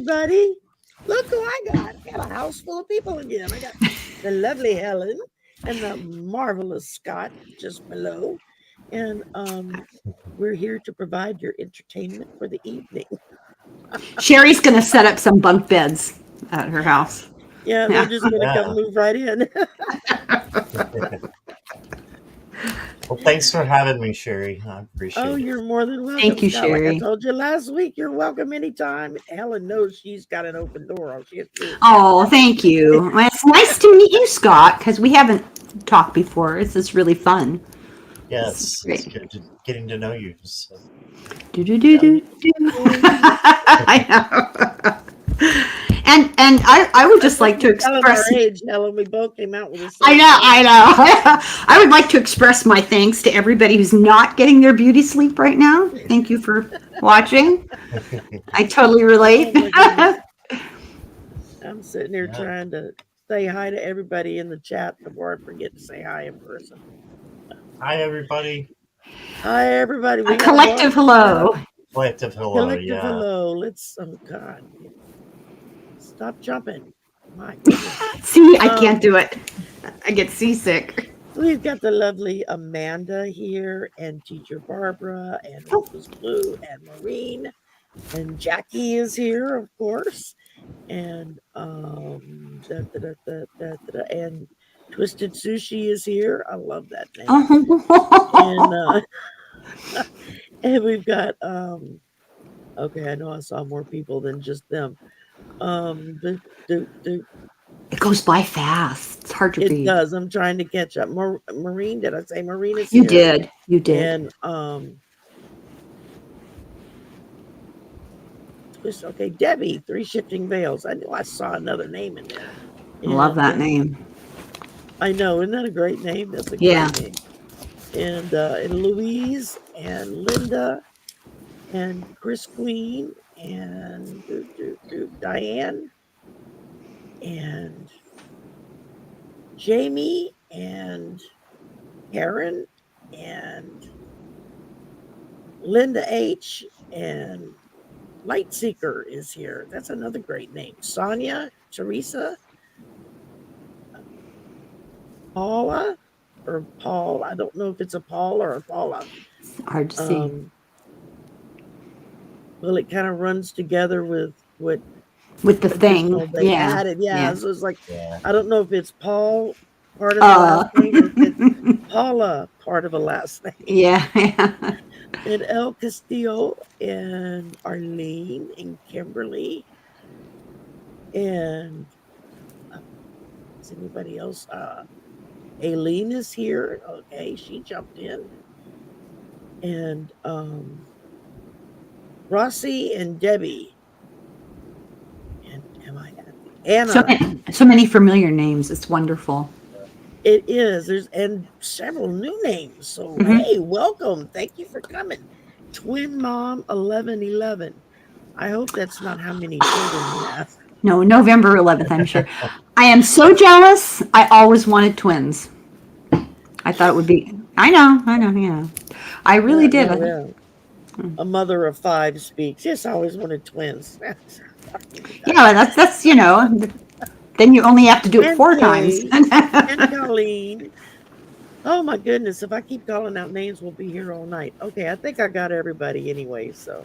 everybody. Look who I got. I got a house full of people again. I got the lovely Helen and the marvelous Scott just below. And we're here to provide your entertainment for the evening. Sherry's going to set up some bunk beds at her house. Yeah, they're just going to come move right in. Well, thanks for having me, Sherry. I appreciate it. Oh, you're more than welcome. Thank you, Scott. Like I Sherry. told you last week, you're welcome anytime. Helen knows she's got an open door. Oh, thank you. Well, it's nice to meet you, Scott, because we haven't talked before. This is really fun. Yes, it's good getting to know you. So. I know. And I would just like to express. Our age, Helen, we both came out with the same. I know. I would like to express my thanks to everybody who's not getting their beauty sleep right now. Thank you for watching. I totally relate. Oh, I'm sitting here trying to say hi to everybody in the chat before I forget to say hi in person. Hi, everybody. Hi, everybody. A collective hello. Collective hello. Collective hello. Let's. Oh God. Stop jumping. My goodness. See, I can't do it. I get seasick. We've got the lovely Amanda here, and Teacher Barbara, and Rufus Blue, and Maureen, and Jackie is here, of course, and and Twisted Sushi is here. I love that name. And we've got okay, I know I saw more people than just them. It goes by fast. It's hard to read. It does. I'm trying to catch up. Maureen, did I say Maureen is here? You did. And okay, Debbie, 3 Shifting Veils. I knew I saw another name in there. Love that name. I know, isn't that a great name? That's a great name. And Louise and Linda and Chris Queen and Diane and Jamie and Karen and Linda H and Lightseeker is here. That's another great name. Sonia, Teresa, Paula or Paul. I don't know if it's a Paul or a Paula. Hard to see. Well, it kind of runs together with what the thing they added. Yeah. So it's like I don't know if it's Paul part of the last name or if it's Paula part of a last name. Yeah. And El Castillo and Arlene and Kimberly and is anybody else? Aileen is here. Okay, she jumped in. And Rossi and Debbie. And am I Anna? So many familiar names. It's wonderful. It is. There's and several new names. So hey, welcome. Thank you for coming. Twin Mom 1111. I hope that's not how many children you have. No, November 11th, I'm sure. I am so jealous. I always wanted twins. I thought it would be. I know. Yeah. I really did. Yeah. A mother of 5 speaks. Yes, I always wanted twins. Yeah, that's then you only have to do it 4 times. And Colleen. Oh my goodness! If I keep calling out names, we'll be here all night. Okay, I think I got everybody anyway. So,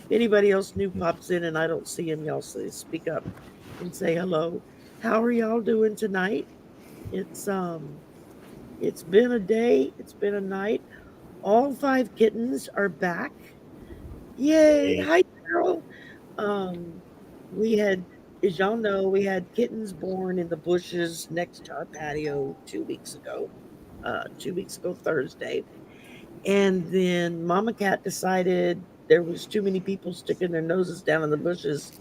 if anybody else new pops in and I don't see him, y'all speak up and say hello. How are y'all doing tonight? It's been a day. It's been a night. All 5 kittens are back. Yay! Hi, Carol. We had, as y'all know, we had kittens born in the bushes next to our patio 2 weeks ago. 2 weeks ago Thursday. And then Mama Cat decided there was too many people sticking their noses down in the bushes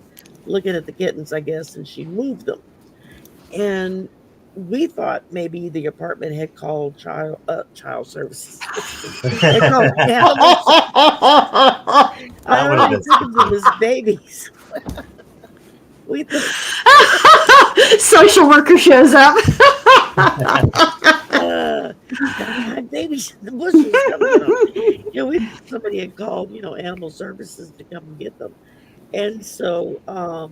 looking at the kittens, I guess, and she moved them. And we thought maybe the apartment had called child services. They called I already took them as babies. We social worker shows up. Babies in the bushes. Somebody had called, animal services to come and get them. And so I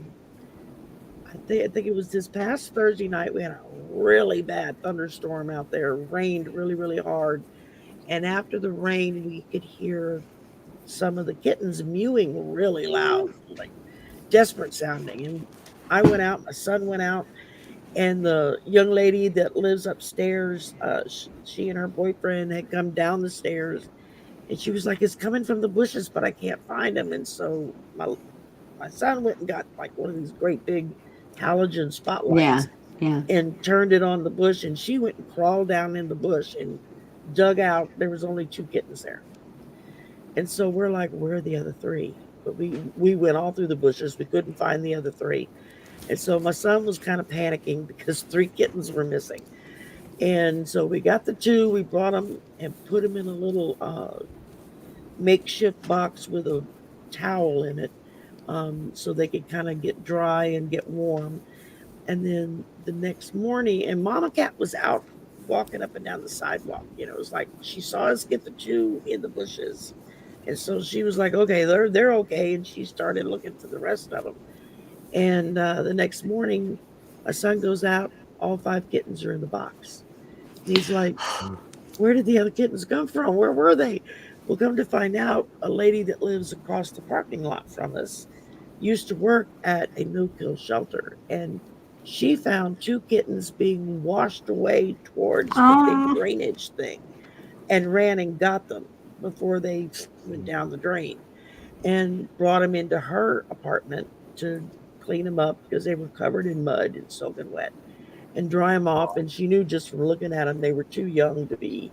think it was this past Thursday night we had a really bad thunderstorm out there. Rained really, really hard. And after the rain, we could hear some of the kittens mewing really loud, like desperate sounding. And I went out, my son went out, and the young lady that lives upstairs, she and her boyfriend had come down the stairs, and she was like, "It's coming from the bushes, but I can't find them." And so my son went and got like one of these great big halogen Yeah, spotlights yeah. and turned it on the bush, and she went and crawled down in the bush and dug out. There was only two kittens there, and so we're like, "Where are the other three?" But we went all through the bushes. We couldn't find the other three, and so my son was kind of panicking because three kittens were missing. And so we got the two. We brought them and put them in a little makeshift box with a towel in it, so they could kind of get dry and get warm. And then the next morning, and Mama Cat was out walking up and down the sidewalk. It was like she saw us get the two in the bushes, and so she was like, "Okay, they're okay," and she started looking for the rest of them. And the next morning, my son goes out. All five kittens are in the box. And he's like, "Where did the other kittens come from? Where were they?" Well, come to find out, a lady that lives across the parking lot from us used to work at a no-kill shelter, and she found two kittens being washed away towards the big Oh, drainage thing, and ran and got them before they went down the drain, and brought them into her apartment to clean them up because they were covered in mud and soaking wet, and dry them off. And she knew just from looking at them they were too young to be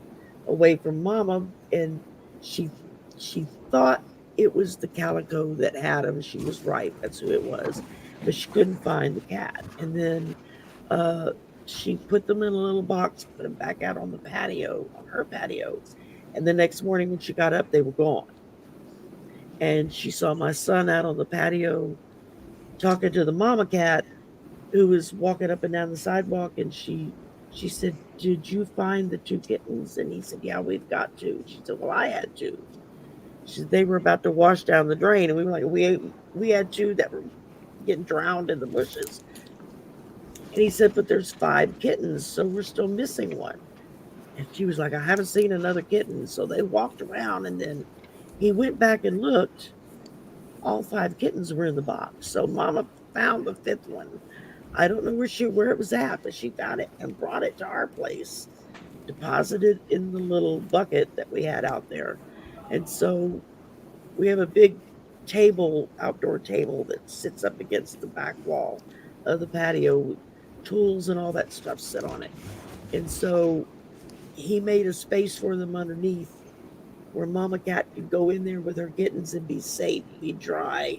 away from Mama. And she she thought it was the calico that had them. She was right, that's who it was, but she couldn't find the cat. And then uh, she put them in a little box, put them back out on the patio, on her patio. And the next morning when she got up, they were gone. And she saw my son out on the patio talking to the mama cat who was walking up and down the sidewalk. And she said, "Did you find the two kittens?" And he said, "Yeah, we've got two." She said, "Well, I had two." She said, "They were about to wash down the drain." And we were like, we had two that were getting drowned in the bushes. And he said, "But there's five kittens, so we're still missing one." And she was like, "I haven't seen another kitten." So they walked around, and then he went back and looked. All five kittens were in the box. So Mama found the fifth one. I don't know where it was at, but she found it and brought it to our place, deposited in the little bucket that we had out there. And so we have a big table, outdoor table that sits up against the back wall of the patio with tools and all that stuff sit on it. And so he made a space for them underneath where Mama Cat could go in there with her kittens and be safe, be dry,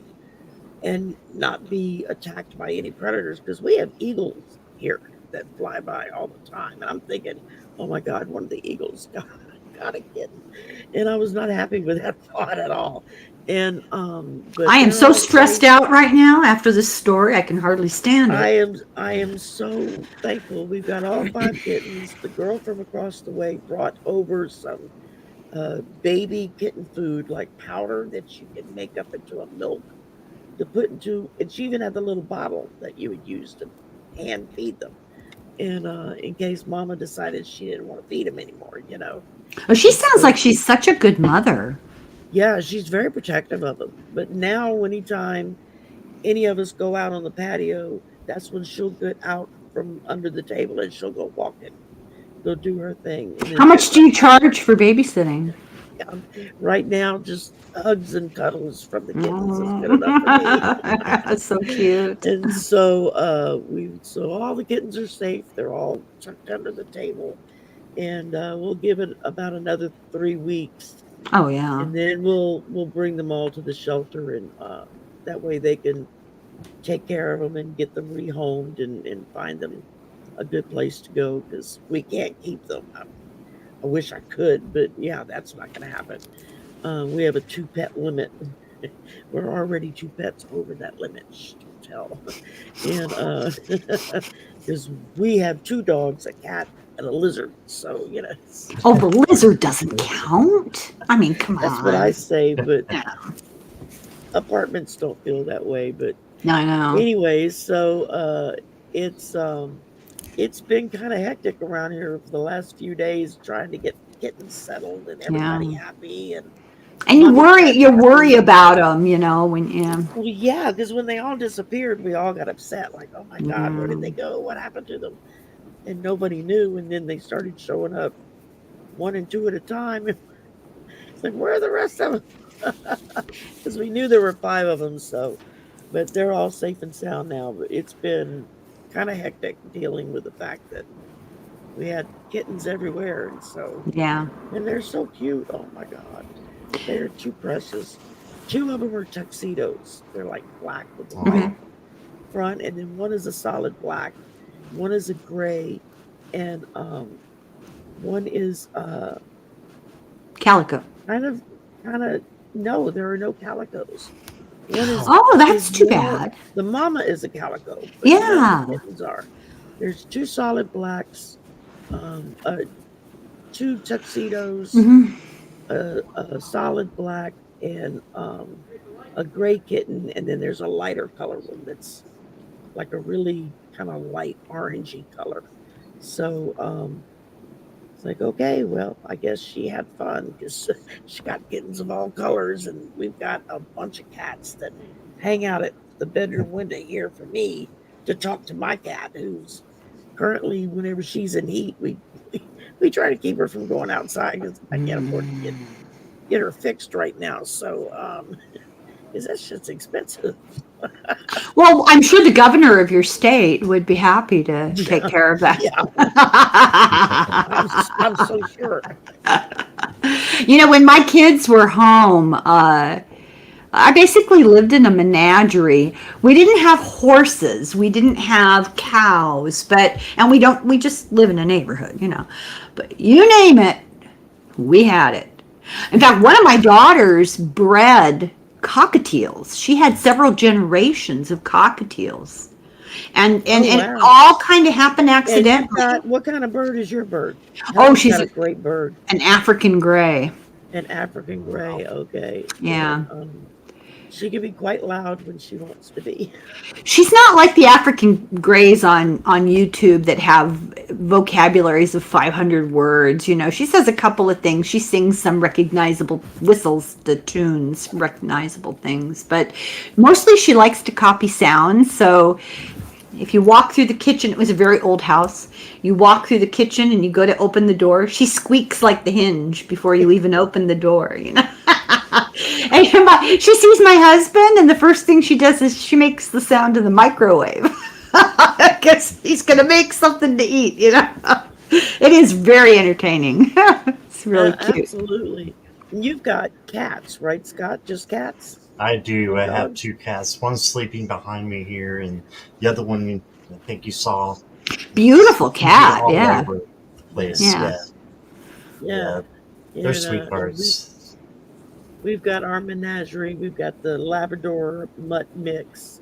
and not be attacked by any predators, because we have eagles here that fly by all the time. And I'm thinking, "Oh my God, one of the eagles got a kitten." And I was not happy with that thought at all. And but I am they're so all stressed safe. out right now after this story. I can hardly stand it. I am so thankful. We've got all five kittens. The girl from across the way brought over some baby kitten food, like powder that you can make up into a milk to put into. And she even had the little bottle that you would use to hand feed them, and in case Mama decided she didn't want to feed them anymore. Oh, she And sounds so like she's such a good mother. yeah, she's very protective of them. But now, anytime any of us go out on the patio, that's when she'll get out from under the table and she'll go walking, go do her thing, and then How she'll much do come you back. charge for babysitting? Right now, just hugs and cuddles from the kittens is good enough for me. Oh, so cute. And so so all the kittens are safe. They're all tucked under the table, and we'll give it about another 3 weeks, Oh yeah. and then we'll bring them all to the shelter, and that way they can take care of them and get them rehomed, and find them a good place to go, because we can't keep them. I wish I could, but yeah, that's not going to happen. We have a two pet limit. We're already two pets over that limit. Shh, don't tell. And because we have two dogs, a cat, and a lizard. So, Oh, the lizard doesn't count. I mean, come that's what I on. say. But Yeah. apartments don't feel that way, but No, I know. anyways, so it's it's been kind of hectic around here for the last few days trying to get kittens settled and Yeah. everybody happy and And mommy cat you worry happy. about them, you know, when, yeah. Well, yeah, because when they all disappeared, we all got upset. Like, oh my God, where did Yeah. they go? What happened to them? And nobody knew. And then they started showing up one and two at a time. It's like, where are the rest of them? Because we knew there were five of them. So, but they're all safe and sound now. But it's been kind of hectic dealing with the fact that we had kittens everywhere. And so, Yeah. and they're so cute. Oh my God. They're too precious. Two of them are tuxedos. They're like black with the white Mhm. front, and then one is a solid black. One is a gray, and one is Calico. kind of kind of no. There are no calicos. One Oh, that's is too more. bad. The mama is a calico, but none of Yeah. the kittens are. There's two solid blacks, uh, two tuxedos, Hmm. a solid black, and a gray kitten, and then there's a lighter color one that's like a really kind of light orangey color. So it's like, okay, well, I guess she had fun because she got kittens of all colors, and we've got a bunch of cats that hang out at the bedroom window here for me to talk to my cat, who's currently, whenever she's in heat, we try to keep her from going outside because I can't afford to get her fixed right now. So, because that shit's expensive. Well, I'm sure the governor of your state would be happy to take care of that. Yeah, I'm so sure. You know, when my kids were home, I basically lived in a menagerie. We didn't have horses, we didn't have cows, and we just live in a neighborhood, you know. But you name it, we had it. In fact, one of my daughters bred cockatiels. She had several generations of cockatiels. And Oh it wow! all kind of happened And you've accidentally. got what kind of bird is your bird? Oh, Helen's she's got a great bird, an African gray. an African gray. Okay, Yeah. and she can be quite loud when she wants to be. She's not like the African grays on YouTube that have vocabularies of 500 words. You know, she says a couple of things. She sings some recognizable whistles, the tunes, recognizable things. But mostly she likes to copy sounds. So if you walk through the kitchen, it was a very old house. You walk through the kitchen and you go to open the door. She squeaks like the hinge before you even open the door, you know. And she sees my husband, and the first thing she does is she makes the sound of the microwave. I guess he's going to make something to eat, you know. It is very entertaining. It's really cute. Absolutely. And you've got cats, right, Scott? Just cats? I do. No I have dogs? two cats. One's sleeping behind me here, and the other one, I think you saw. Beautiful cat, All yeah. over the place. Yeah. Yeah. They're And, sweethearts. we've got our menagerie. We've got the Labrador mutt mix,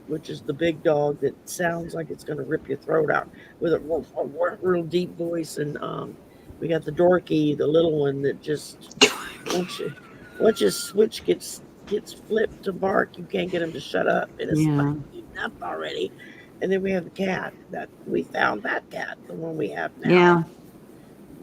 which is the big dog that sounds like it's going to rip your throat out with a real deep voice. And we got the Dorky, the little one that just once your switch gets flipped to bark, you can't get him to shut up, and it's Yeah. like enough already. And then we have the cat that we found, that cat, the one we have now. Yeah.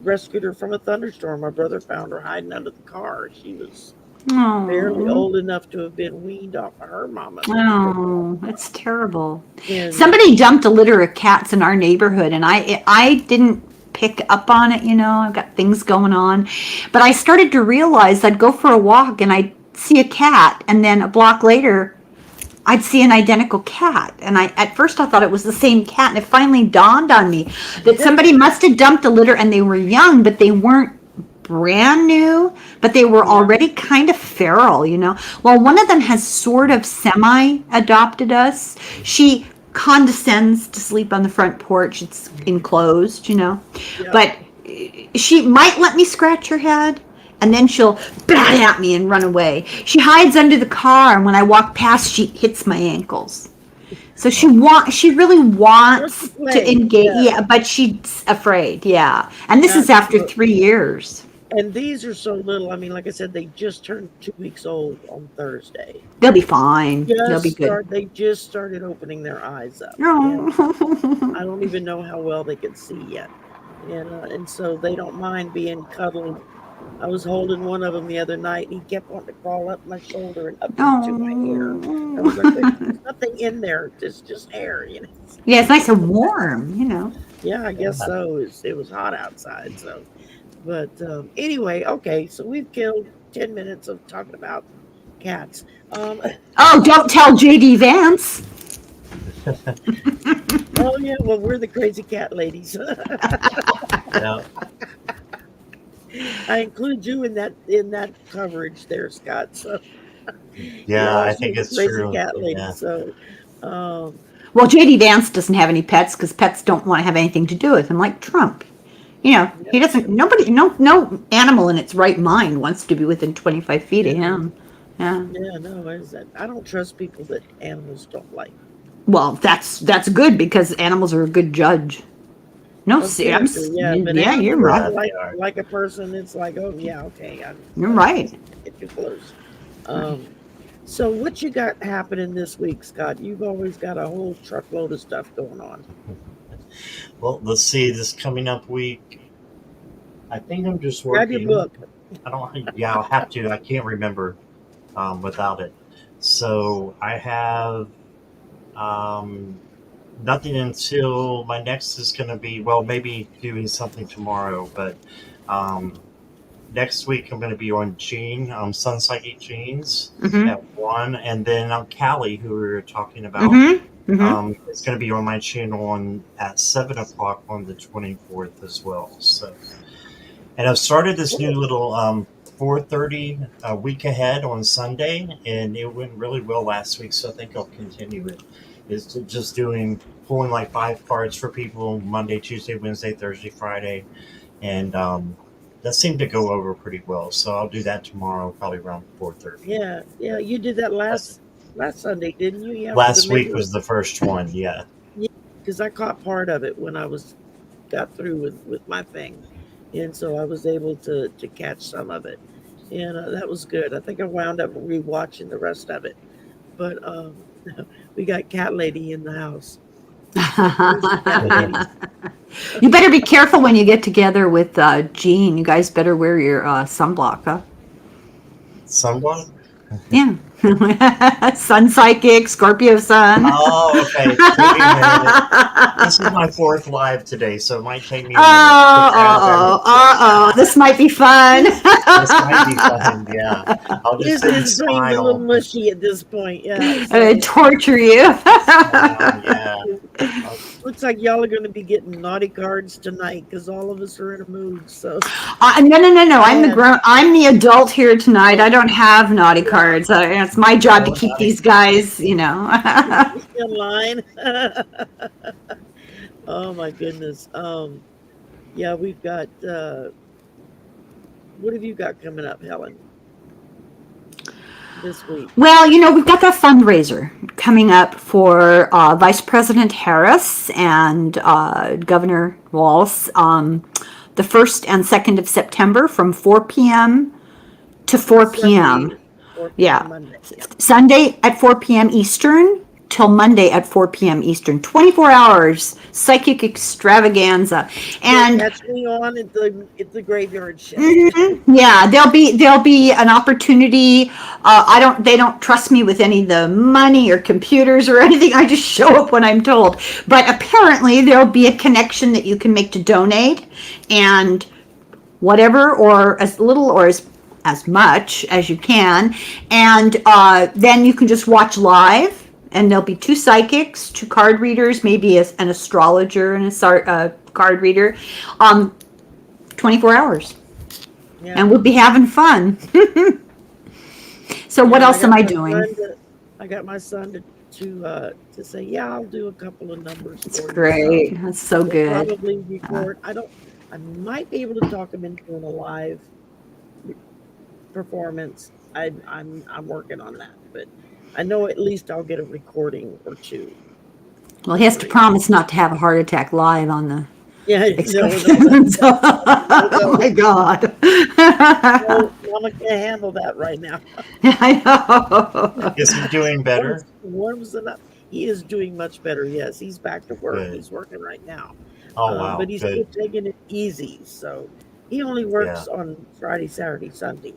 Rescued her from a thunderstorm. My brother found her hiding under the car. She was barely Oh. old enough to have been weaned off of her mama. Oh, that's terrible. And Somebody dumped a litter of cats in our neighborhood, and I didn't pick up on it. You know, I've got things going on, but I started to realize I'd go for a walk and I'd see a cat, and then a block later, I'd see an identical cat. And at first I thought it was the same cat, and it finally dawned on me that somebody must have dumped a litter, and they were young, but they weren't brand new, but they were already kind of feral, you know. Well, one of them has sort of semi-adopted us. She condescends to sleep on the front porch. It's enclosed, you know. Yeah. But she might let me scratch her head, and then she'll bat at me and run away. She hides under the car, and when I walk past, she hits my ankles. So she really wants to Play, engage, yeah. yeah, but she's afraid, yeah. And this is after 3 years. And these are so little. I mean, like I said, they just turned 2 weeks old on Thursday. They'll be fine. They'll be good. They just started opening their eyes up, and Oh. I don't even know how well they can see yet. And so they don't mind being cuddled. I was holding one of them the other night, and he kept wanting to crawl up my shoulder and up into my hair. I was like, "There's nothing in there. It's just hair, you know." Yeah, it's nice and warm, you know. Yeah, I guess so. It was hot outside, so. But anyway, okay. So we've killed 10 minutes of talking about cats. Oh, don't tell JD Vance. Oh yeah, well we're the crazy cat ladies. Yeah. I include you in that coverage there, Scott. So Yeah, I also think the it's crazy true. cat lady. Yeah. So Well, JD Vance doesn't have any pets because pets don't want to have anything to do with him, like Trump. You know, he doesn't. Nobody, no animal in its right mind wants to be within 25 feet of him. Yeah. yeah, no, is that I don't trust people that animals don't like. Well, that's good because animals are a good judge. No, see, Yeah, but yeah, you're right. Like a person, it's like, oh yeah, okay, You're right. get too close. So what you got happening this week, Scott? You've always got a whole truckload of stuff going on. Well, let's see. This coming up week, I think I'm just Grab working. your book. I don't. Yeah, I'll have to. I can't remember without it. So I have nothing until my next is going to be. Well, maybe doing something tomorrow, but next week I'm going to be on Gene, Sun Psychic Genes at 1, and then Callie, who we were talking about. It's going to be on my channel at 7 o'clock on the 24th as well. So, and I've started this new little 4:30 a week ahead on Sunday, and it went really well last week. So I think I'll continue it. Is just pulling like 5 cards for people Monday, Tuesday, Wednesday, Thursday, Friday, and that seemed to go over pretty well. So I'll do that tomorrow, probably around 4:30. Yeah, you did that last Sunday, didn't you? Yeah. Last week was the first one, yeah. Yeah, because I caught part of it when I got through with my thing, and so I was able to catch some of it, and that was good. I think I wound up rewatching the rest of it, but we got Cat Lady in the house. You better be careful when you get together with Gene. You guys better wear your sunblock, huh? Sunblock? Yeah. Sun Psychic, Scorpio Sun. Oh, okay. Wait a minute. This is my 4th live today, so it might take me a minute. This might be fun. This might be fun, yeah. I'll just This brain's a little mushy at this point, yeah. So. Torture you. Yeah. Looks like y'all are going to be getting naughty cards tonight because all of us are in a mood. So no. I'm the adult here tonight. I don't have naughty cards. It's my job to keep these guys, you know. in line. Oh my goodness. Yeah, we've got. What have you got coming up, Helen? This week? Well, we've got that fundraiser coming up for Vice President Harris and Governor Walz the 1st and 2nd of September from 4 p.m. to 4 p.m. Yeah. Monday. Sunday at 4 p.m. Eastern till Monday at 4 p.m. Eastern. 24 hours psychic extravaganza. And catch me on at the graveyard shift. Yeah, there'll be an opportunity. They don't trust me with any of the money or computers or anything. I just show up when I'm told. But apparently there'll be a connection that you can make to donate, and whatever, or as little or as much as you can, and then you can just watch live. And there'll be 2 psychics, 2 card readers, maybe an astrologer and a card reader, 24 hours. Yeah. And we'll be having fun. So what else am I doing? I got my son to say, yeah, I'll do a couple of numbers. That's great. That's so good. Probably record. I might be able to talk him into doing a live performance. I'm working on that, but I know at least I'll get a recording or 2. Well, he has to promise not to have a heart attack live on the. Yeah. Oh my God. No, Mama can't handle that right now. I know. Is he doing better? Warms enough. He is doing much better. Yes, he's back to work. Good. He's working right now, Oh wow, but he's good. still taking it easy. So he only Yeah. works on Friday, Saturday, Sunday,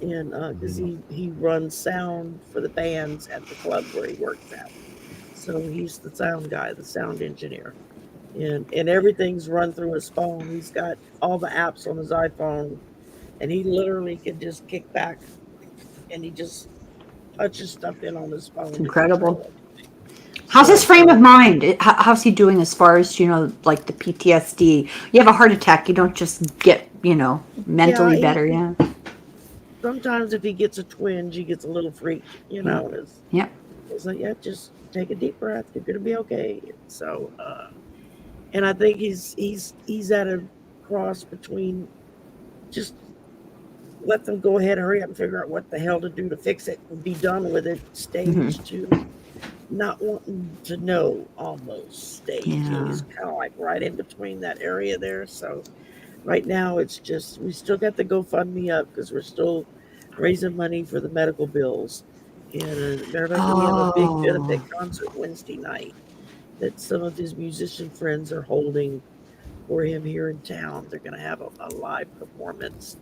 and because he runs sound for the bands at the club where he works at. So he's the sound guy, the sound engineer, and everything's run through his phone. He's got all the apps on his iPhone, and he literally can just kick back and he just touches stuff in on his phone. Incredible. How's his frame of mind? How's he doing as far as, like the PTSD? You have a heart attack, you don't just get, mentally better, yeah. Sometimes if he gets a twinge, he gets a little freaked, Yep. It's like, just take a deep breath. You're gonna be okay. So, and I think he's at a cross between just let them go ahead, hurry up and figure out what the hell to do to fix it and be done with it stage to not wanting to know almost stage. Yeah. He's kind of like right in between that area there. So right now it's just, we still got the GoFundMe up because we're still raising money for the medical bills. And we have a big benefit concert Wednesday night that some of his musician friends are holding for him here in town. They're going to have a live performance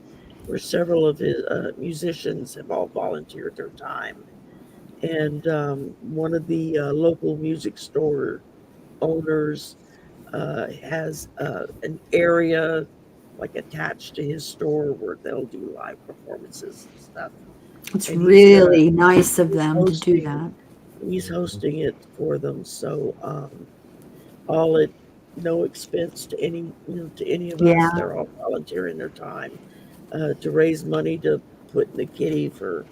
where several of his musicians have all volunteered their time. And one of the local music store owners has an area like attached to his store where they'll do live performances and stuff. It's really nice of them to do that. He's hosting it for them, so all at no expense to any of us. They're all volunteering their time to raise money to put in the kitty for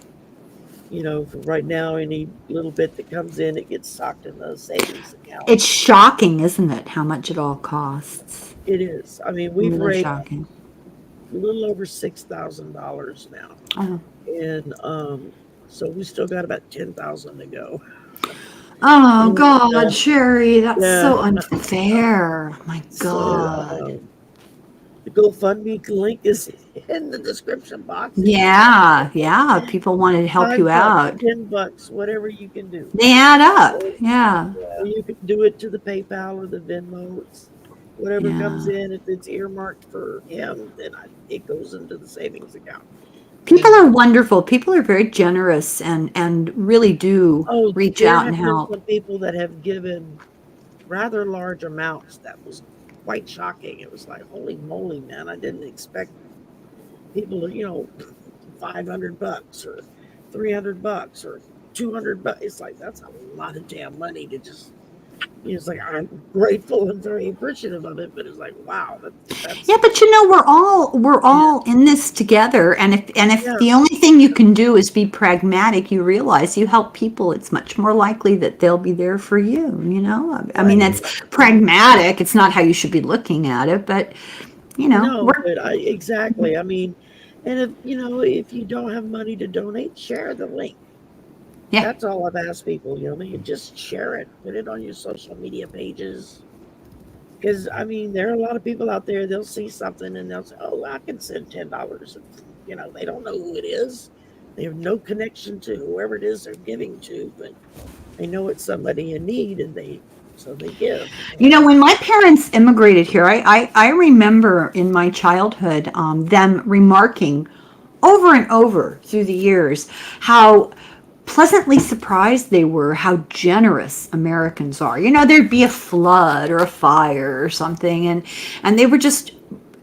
right now. Any little bit that comes in, it gets socked in the savings account. It's shocking, isn't it, how much it all costs? It is. I mean, we've Really raised shocking. a little over $6,000 now. Oh. And so we still got about 10,000 to go. Oh God, Sherry, that's so unfair. My God. So, the GoFundMe link is in the description box. Yeah. People wanted to help you out. $10, whatever you can do. They add up. Yeah. You can do it to the PayPal or the Venmo. It's whatever comes in. If it's earmarked for him, then it goes into the savings account. People are wonderful. People are very generous and really do reach out and help. Some people that have given rather large amounts. That was quite shocking. It was like, holy moly, man! I didn't expect people to, $500 or $300 or $200. It's like that's a lot of damn money to just. It's like I'm grateful and very appreciative of it, but it's like, wow, that's yeah. But we're all in this together, and if the only thing you can do is be pragmatic, you realize you help people, it's much more likely that they'll be there for you. I mean, that's pragmatic. It's not how you should be looking at it, but exactly. I mean, and if you don't have money to donate, share the link. Yeah. That's all I've asked people, you just share it, put it on your social media pages. Because, I mean, there are a lot of people out there, they'll see something and they'll say, oh, I can send $10. They don't know who it is. They have no connection to whoever it is they're giving to, but they know it's somebody in need and so they give. When my parents immigrated here, I remember in my childhood them remarking over and over through the years how pleasantly surprised they were how generous Americans are. There'd be a flood or a fire or something, and they were just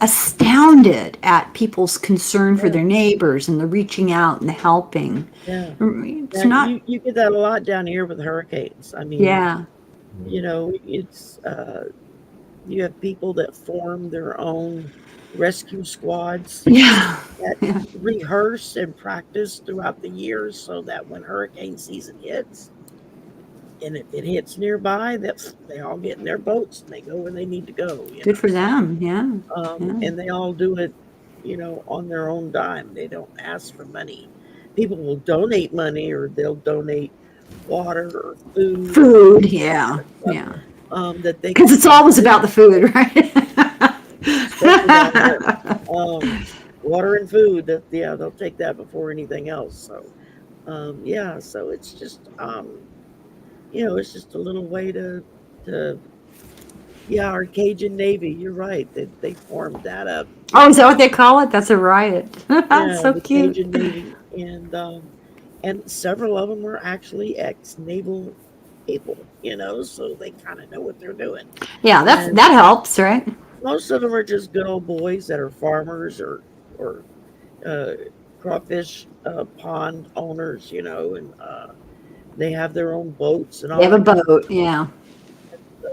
astounded at people's concern for their neighbors and the reaching out and the helping. Yeah. It's not. You get that a lot down here with hurricanes. I mean, it's you have people that form their own rescue squads that rehearse and practice throughout the years so that when hurricane season hits and if it hits nearby, they all get in their boats and they go where they need to go. Good for them. And they all do it on their own dime. They don't ask for money. People will donate money or they'll donate water or food. That they, because it's always about the food, right? water and food. They'll take that before anything else. So, yeah, so it's just, it's just a little way to, yeah, our Cajun Navy. You're right. They formed that up. Oh, is that what they call it? That's a riot. Yeah, So the cute. Cajun Navy, and several of them were actually ex-naval people. So they kind of know what they're doing. Yeah, And that helps, right? most of them are just good old boys that are farmers or uh, crawfish pond owners, and they have their own boats and They all have a that kind of boat. stuff. Yeah. So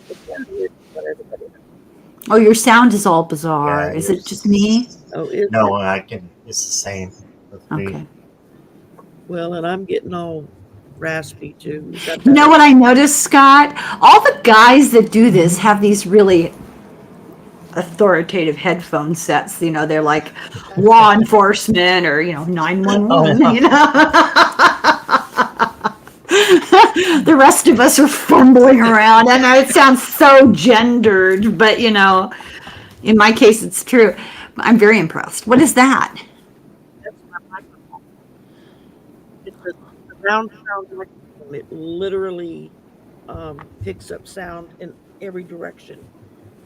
it's kind of weird what everybody. Oh, your sound is all bizarre. Yeah, Is it just me? Oh, is no, it? I can. It's the same with me. Okay. Well, and I'm getting all raspy too. Is that You know better? what I noticed, Scott? All the guys that do this have these really authoritative headphone sets. They're like law enforcement or, Oh 911, no. The rest of us are fumbling around. I know it sounds so gendered, but, in my case, it's true. I'm very impressed. What is that? That's my microphone. It's a surround sound microphone. It literally picks up sound in every direction.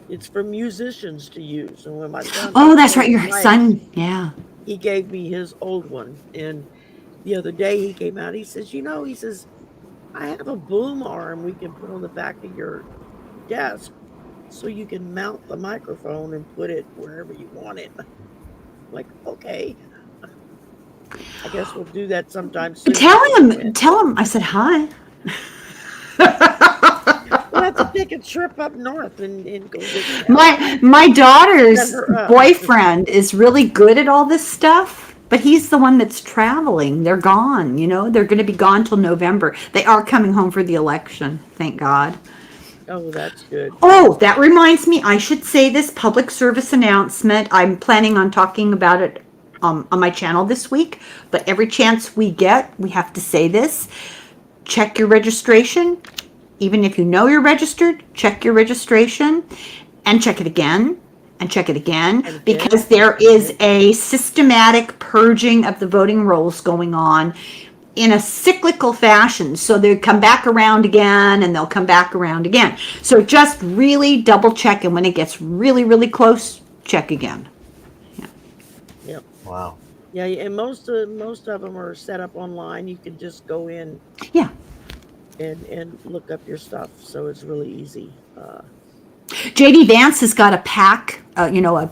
It's for musicians to use. And when my son Oh, that's right. broke his Your leg, son. Yeah. he gave me his old one. And the other day he came out. He says, he says, I have a boom arm we can put on the back of your desk so you can mount the microphone and put it wherever you want it. I'm like, okay. I guess we'll do that sometime soon. Tell him I said hi. We'll have to take a trip up north and go visit My daughter's Send her up. boyfriend is really good at all this stuff, but he's the one that's traveling. They're gone, They're going to be gone till November. They are coming home for the election, thank God. Oh, that's good. Oh, that reminds me, I should say this public service announcement. I'm planning on talking about it on my channel this week, but every chance we get, we have to say this. Check your registration. Even if you know you're registered, check your registration and check it again and check it again, because there is a systematic purging of the voting rolls going on in a cyclical fashion. So they come back around again and they'll come back around again. So just really double check, and when it gets really, really close, check again. Yeah. Yep. Wow. Yeah, and most of them are set up online. You can just go in. Yeah. And look up your stuff, so it's really easy. JD Vance has got a PAC, a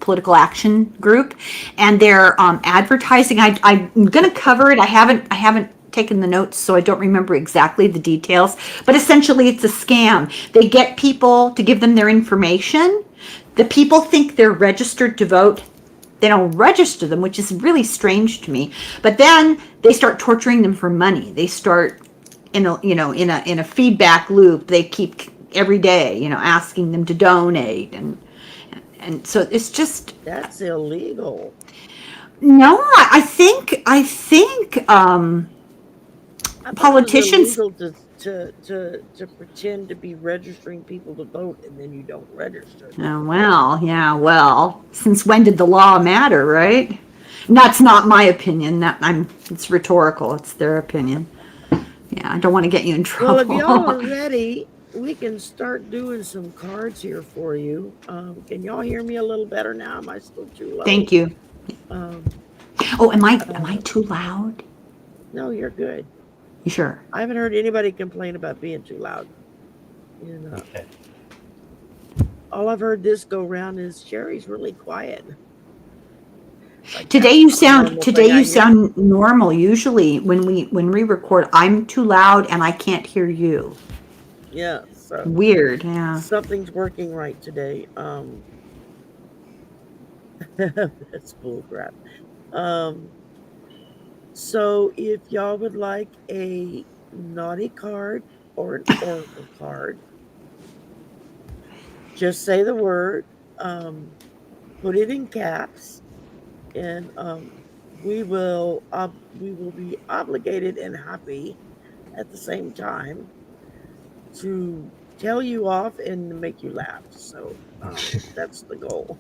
political action group, and they're advertising. I'm going to cover it. I haven't taken the notes, so I don't remember exactly the details. But essentially, it's a scam. They get people to give them their information. The people think they're registered to vote. They don't register them, which is really strange to me. But then they start torturing them for money. They start in a feedback loop. They keep every day, asking them to donate, and so it's just That's illegal. no. I think I thought politicians. it was illegal to pretend to be registering people to vote and then you don't register. Oh, well, yeah. Well, since when did the law matter, right? That's not my opinion. It's rhetorical. It's their opinion. Yeah, I don't want to get you in trouble. Well, if y'all are ready, we can start doing some cards here for you. Can y'all hear me a little better now? Am I still too low? Thank you. Um, Oh, am I too loud? no, you're good. You sure? I haven't heard anybody complain about being too loud. Okay. All I've heard this go round is Sherry's really quiet. Like, Today you that's not a normal thing I hear. sound normal. Usually when we record, I'm too loud and I can't hear you. Yeah, so Weird, yeah. something's working right today. That's bull crap. So if y'all would like a naughty card or an oracle card, just say the word, put it in caps, and we will be obligated and happy at the same time to tell you off and make you laugh. So that's the goal.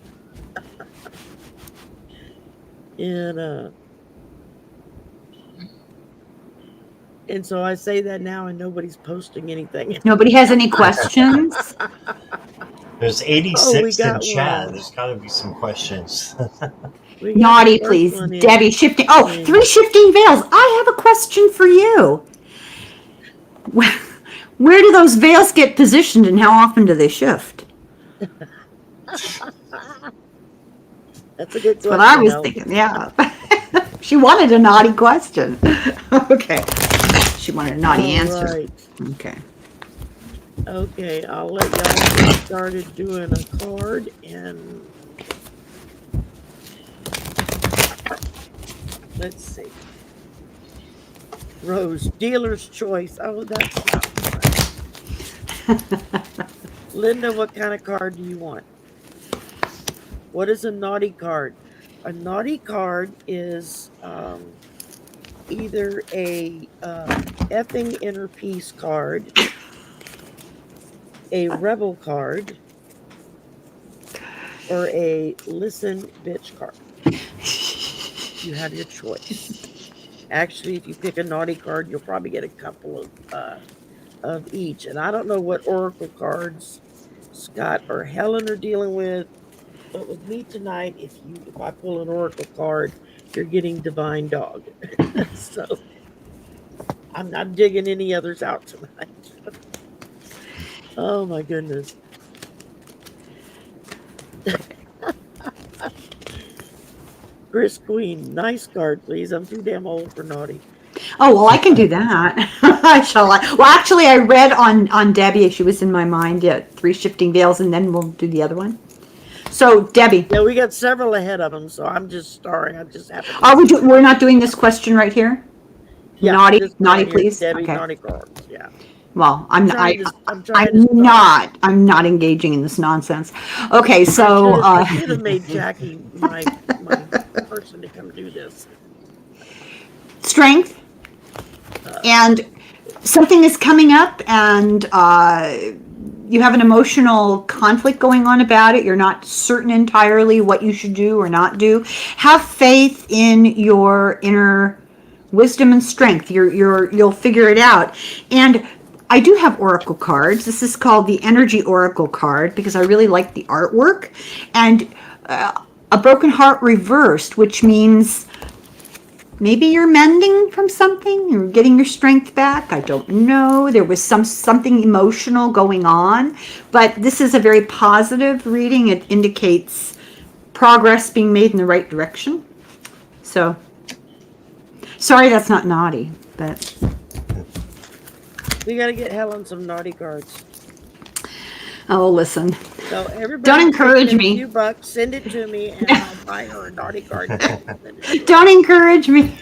And and so I say that now, and nobody's posting anything. Nobody has any questions? There's Oh, 86 in got chat. one. There's got to be some questions. We got Naughty, the first please. one in. Debbie, shifting. Oh, 3 shifting veils. I have a question for you. Where do those veils get positioned and how often do they shift? That's a good question. That's what I was Helen. thinking, yeah. She wanted a naughty question. Okay. She wanted a naughty answer. Right. Okay. Okay, I'll let y'all get started doing a card, and let's see. Rose, dealer's choice. Oh, that's not fun. Linda, what kind of card do you want? What is a naughty card? A naughty card is either a effing inner peace card, a rebel card, or a listen bitch card. You have your choice. Actually, if you pick a naughty card, you'll probably get a couple of each. And I don't know what oracle cards Scott or Helen are dealing with, but with me tonight, if I pull an oracle card, you're getting divine dog. So I'm not digging any others out tonight. Oh my goodness. Chris Queen, nice card, please. I'm too damn old for naughty. Oh, well, I can do that. Shall I? Well, actually, I read on Debbie. She was in my mind. Yeah, 3 shifting veils, and then we'll do the other one. So, Debbie. Yeah, we got several ahead of them, so I'm just sorry. I just happened to... Are we we're not doing this question right here? Yeah, naughty, here, please. Debbie, okay. Naughty cards, yeah. Well, I'm not engaging in this nonsense. Okay, so I should have made Jackie my person to come do this. Strength, and something is coming up, and you have an emotional conflict going on about it. You're not certain entirely what you should do or not do. Have faith in your inner wisdom and strength. You'll figure it out. And I do have oracle cards. This is called the Energy Oracle card because I really like the artwork. And a broken heart reversed, which means maybe you're mending from something. You're getting your strength back. I don't know. There was something emotional going on. But this is a very positive reading. It indicates progress being made in the right direction. So, sorry that's not naughty, but... We got to get Helen some naughty cards. Oh, listen. So everybody, don't encourage me. A few bucks, send it to me, and I'll buy her a naughty card. Don't encourage me.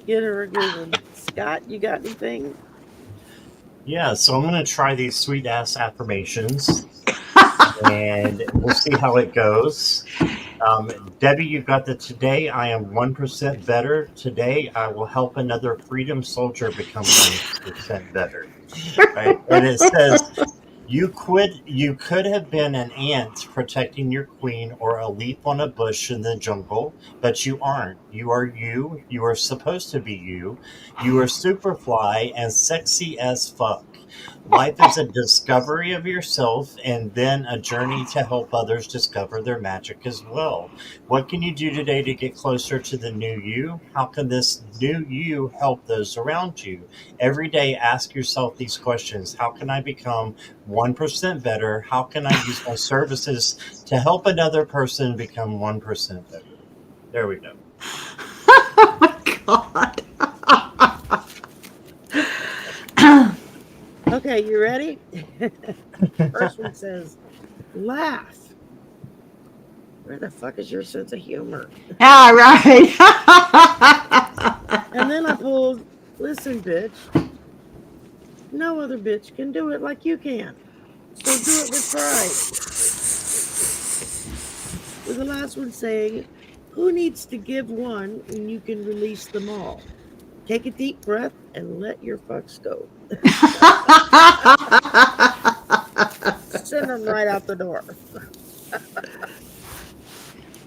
Get her a good one. Scott, you got anything? Yeah, so I'm going to try these sweet ass affirmations, and we'll see how it goes. Debbie, you got the today I am 1% better. Today I will help another freedom soldier become 1% better. Right? And it says, you could have been an ant protecting your queen or a leaf on a bush in the jungle, but you aren't. You are you. You are supposed to be you. You are superfly and sexy as fuck. Life is a discovery of yourself and then a journey to help others discover their magic as well. What can you do today to get closer to the new you? How can this new you help those around you? Every day, ask yourself these questions. How can I become 1% better? How can I use my services to help another person become 1% better? There we go. Oh my God. Okay, you ready? First one says, laugh. Where the fuck is your sense of humor? All right. And then I pulled, listen, bitch. No other bitch can do it like you can. So do it with pride. With the last one saying, who needs to give one when you can release them all? Take a deep breath and let your fucks go. Send them right out the door.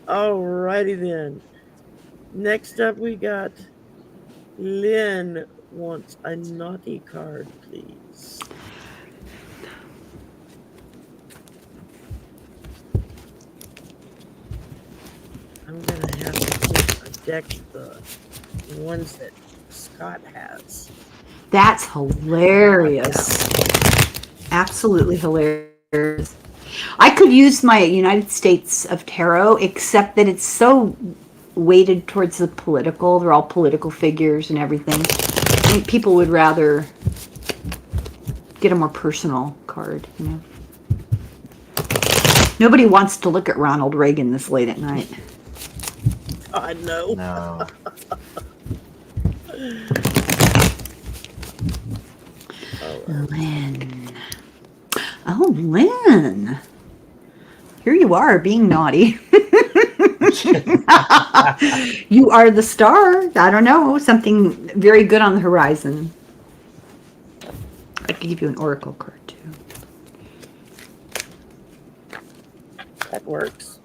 Alrighty then. Next up, we got Lynn wants a naughty card, please. I'm gonna have to get a deck of the ones that Scott has. That's hilarious. Absolutely hilarious. I could use my United States of Tarot, except that it's so weighted towards the political. They're all political figures and everything. I think people would rather get a more personal card, you know. Nobody wants to look at Ronald Reagan this late at night. I know. No. Lynn. Oh, Lynn. Here you are being naughty. You are the star. I don't know. Something very good on the horizon. I could give you an oracle card too. That works.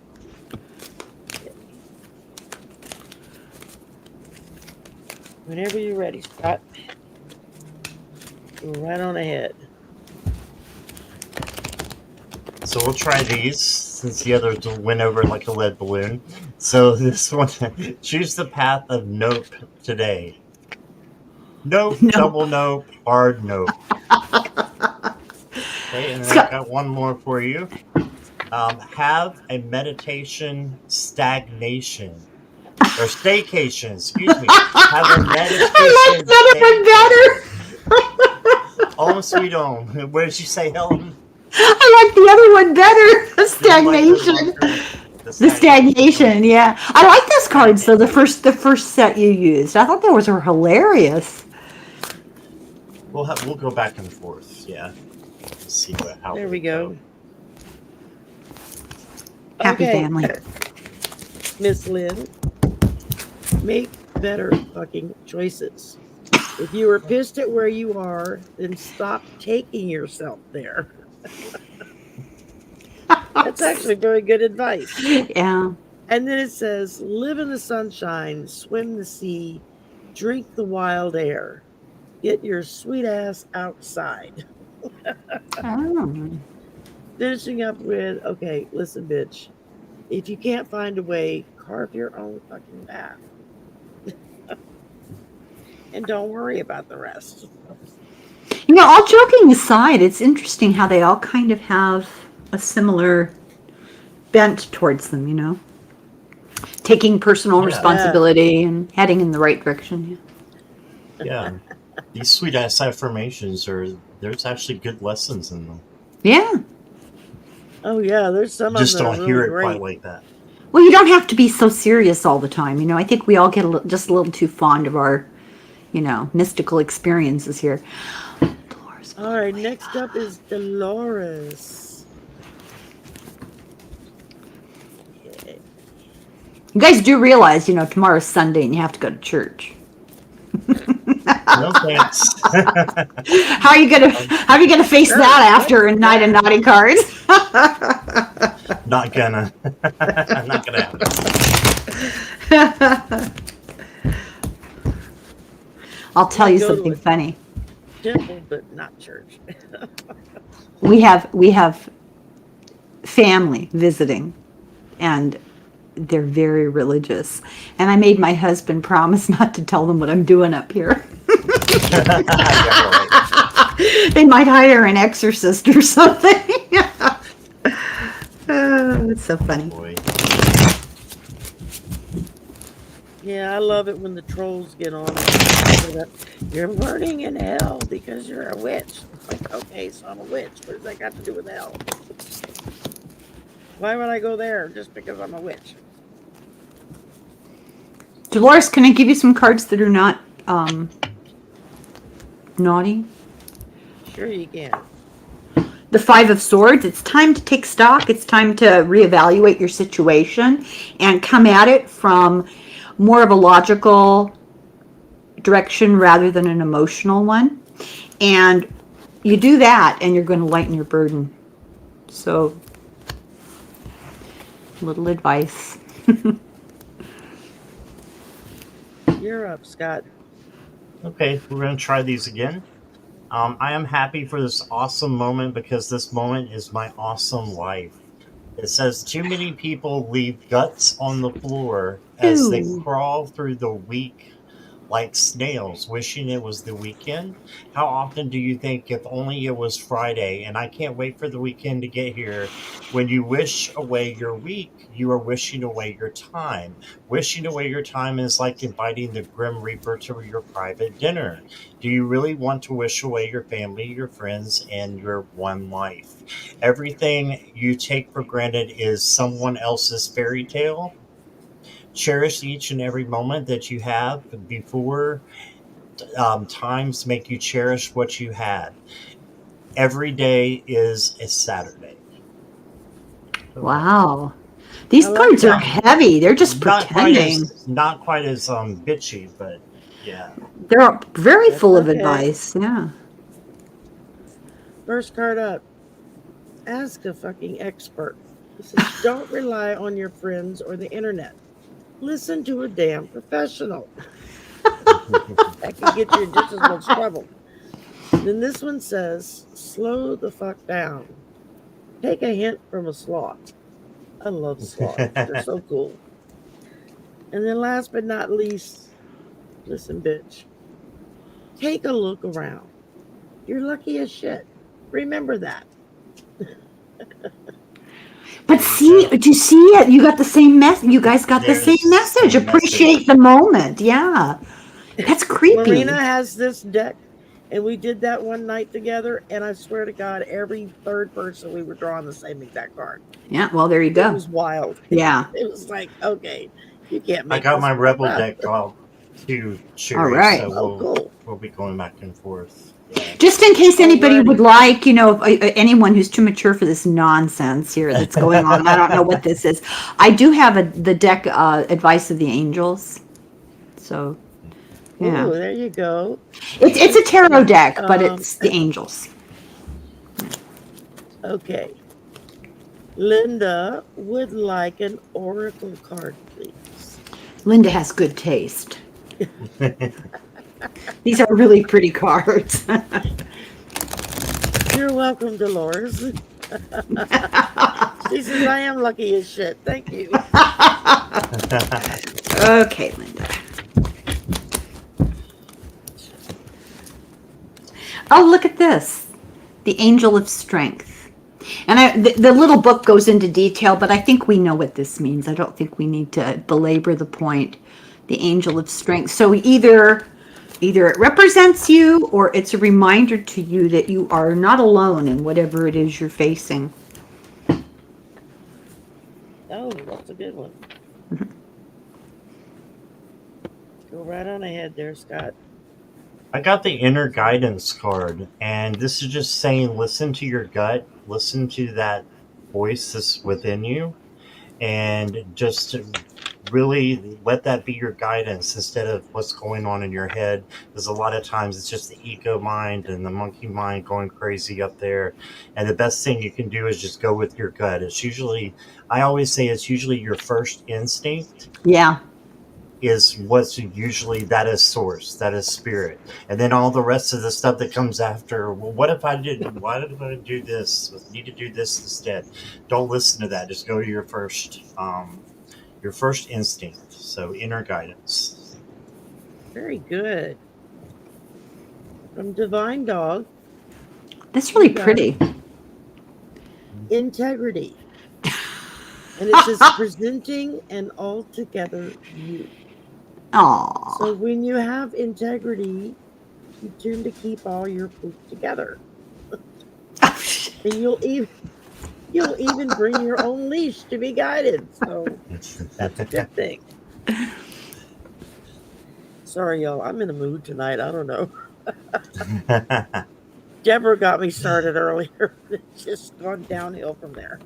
Whenever you're ready, Scott. Go right on ahead. So we'll try these since the others went over like a lead balloon. So this one, choose the path of nope today. Nope, No. double nope, hard nope. Okay, and then I've got one more for you. Have a meditation stagnation. Or staycation, excuse me. Have a meditation I like that one better. Oh, sweet home. Where did you say, Helen? I like the other one better. The stagnation. The stagnation, yeah. I like those cards though. The first set you used. I thought those were hilarious. We'll go back and forth. Yeah. Let's see how. There we go. Happy family. Miss Lynn, make better fucking choices. If you are pissed at where you are, then stop taking yourself there. That's actually very good advice. Yeah. And then it says, live in the sunshine, swim the sea, drink the wild air. Get your sweet ass outside. Oh. Finishing up with, okay, listen, bitch. If you can't find a way, carve your own fucking path. And don't worry about the rest. You know, all joking aside, it's interesting how they all kind of have a similar bent towards them, you know? Taking personal responsibility and heading in the right direction. Yeah. These sweet ass affirmations there's actually good lessons in them. Yeah. Oh yeah, there's some Just of them don't that are hear really it great. quite like that. Well, you don't have to be so serious all the time, you know? I think we all get just a little too fond of our, you know, mystical experiences here. Dolores, All right, next up is Dolores. Okay. you guys do realize, you know, tomorrow's Sunday and you have to go to church. No thanks. How are you gonna face that after a night of naughty cards? Not gonna. Not gonna happen. I'll tell you Go to something it. funny. Temple, but not church. We have family visiting, and they're very religious. And I made my husband promise not to tell them what I'm doing up here. Yeah, right. They might hire an exorcist or something. It's so funny. Boy. Yeah, I love it when the trolls get on. You're burning in hell because you're a witch. It's like, okay, so I'm a witch. What does that got to do with hell? Why would I go there just because I'm a witch? Dolores, can I give you some cards that are not naughty? Sure you can. The Five of Swords. It's time to take stock. It's time to reevaluate your situation and come at it from more of a logical direction rather than an emotional one. And you do that and you're going to lighten your burden. So, little advice. You're up, Scott. Okay, we're going to try these again. I am happy for this awesome moment because this moment is my awesome life. It says, too many people leave guts on the floor as they Ooh. crawl through the week like snails, wishing it was the weekend. How often do you think, if only it was Friday, and I can't wait for the weekend to get here? When you wish away your week, you are wishing away your time. Wishing away your time is like inviting the Grim Reaper to your private dinner. Do you really want to wish away your family, your friends, and your one life? Everything you take for granted is someone else's fairy tale. Cherish each and every moment that you have before times make you cherish what you had. Every day is a Saturday. Wow. These I like cards are that. heavy. They're just Not quite pretending. as bitchy, but yeah. They're very That's full of okay. advice. Yeah. First card up. Ask a fucking expert. It says, don't rely on your friends or the internet. Listen to a damn professional. That can get you in just as much trouble. Then this one says, slow the fuck down. Take a hint from a sloth. I love sloths. They're so cool. And then last but not least, listen, bitch. Take a look around. You're lucky as shit. Remember that. But see, do you see it? You got the same message. You guys got the There's same message. same Appreciate message. the moment. Yeah. That's creepy. Marina has this deck, and we did that one night together, and I swear to God, every third person we were drawing the same exact card. Yeah, well, there you It go. was wild. Yeah. It was like, okay, you can't make I got this my crap Rebel up. deck drawn too, Sherry, All right. so Oh, cool. we'll be going back and forth. Yeah. Just in case anybody Alrighty. would like, anyone who's too mature for this nonsense here that's going on, I don't know what this is. I do have the deck Advice of the Angels. So, yeah. Ooh, there you go. It's a tarot deck, but Um, it's the angels. Okay. Linda would like an oracle card, please. Linda has good taste. These are really pretty cards. You're welcome, Dolores. She says, I am lucky as shit. Thank you. Okay, Linda. Oh, look at this. The Angel of Strength. And the little book goes into detail, but I think we know what this means. I don't think we need to belabor the point. The Angel of Strength. So either it represents you or it's a reminder to you that you are not alone in whatever it is you're facing. Oh, that's a good one. Go right on ahead there, Scott. I got the inner guidance card, and this is just saying listen to your gut, listen to that voice that's within you, and just really let that be your guidance instead of what's going on in your head. Because a lot of times it's just the ego mind and the monkey mind going crazy up there. And the best thing you can do is just go with your gut. It's usually, I always say it's usually your first instinct. Yeah. Is what's usually, that is source, that is spirit, and then all the rest of the stuff that comes after. Well, what if I didn't? Why did I do this? I need to do this instead. Don't listen to that. Just go to your first instinct. So inner guidance. Very good. From Divine Dog, That's really Yeah. pretty. integrity. And it says presenting an altogether you. Aww. So when you have integrity, you tend to keep all your poop together. And you'll even bring your own leash to be guided. So that's a good thing. Sorry, y'all. I'm in a mood tonight. I don't know. Deborah got me started earlier. It's just gone downhill from there.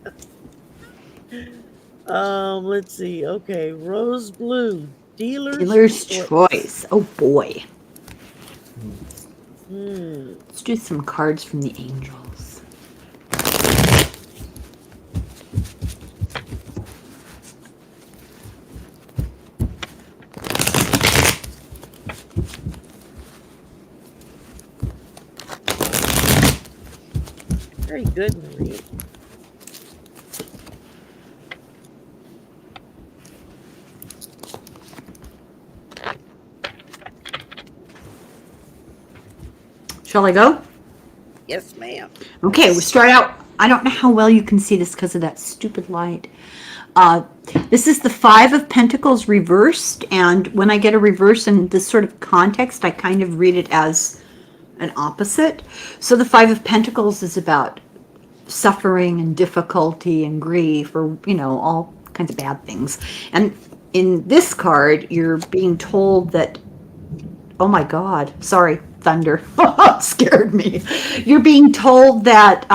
Let's see. Okay, Rose Blue, Dealer's Choice. Oh boy. Hmm. Let's do some cards from the angels. Very good, Marie. Shall I go? Yes, ma'am. Okay, we start out. I don't know how well you can see this because of that stupid light. This is the Five of Pentacles reversed, and when I get a reverse in this sort of context, I kind of read it as an opposite. So the Five of Pentacles is about suffering and difficulty and grief, or, you know, all kinds of bad things. And in this card, you're being told that, oh my God, sorry, thunder scared me. You're being told that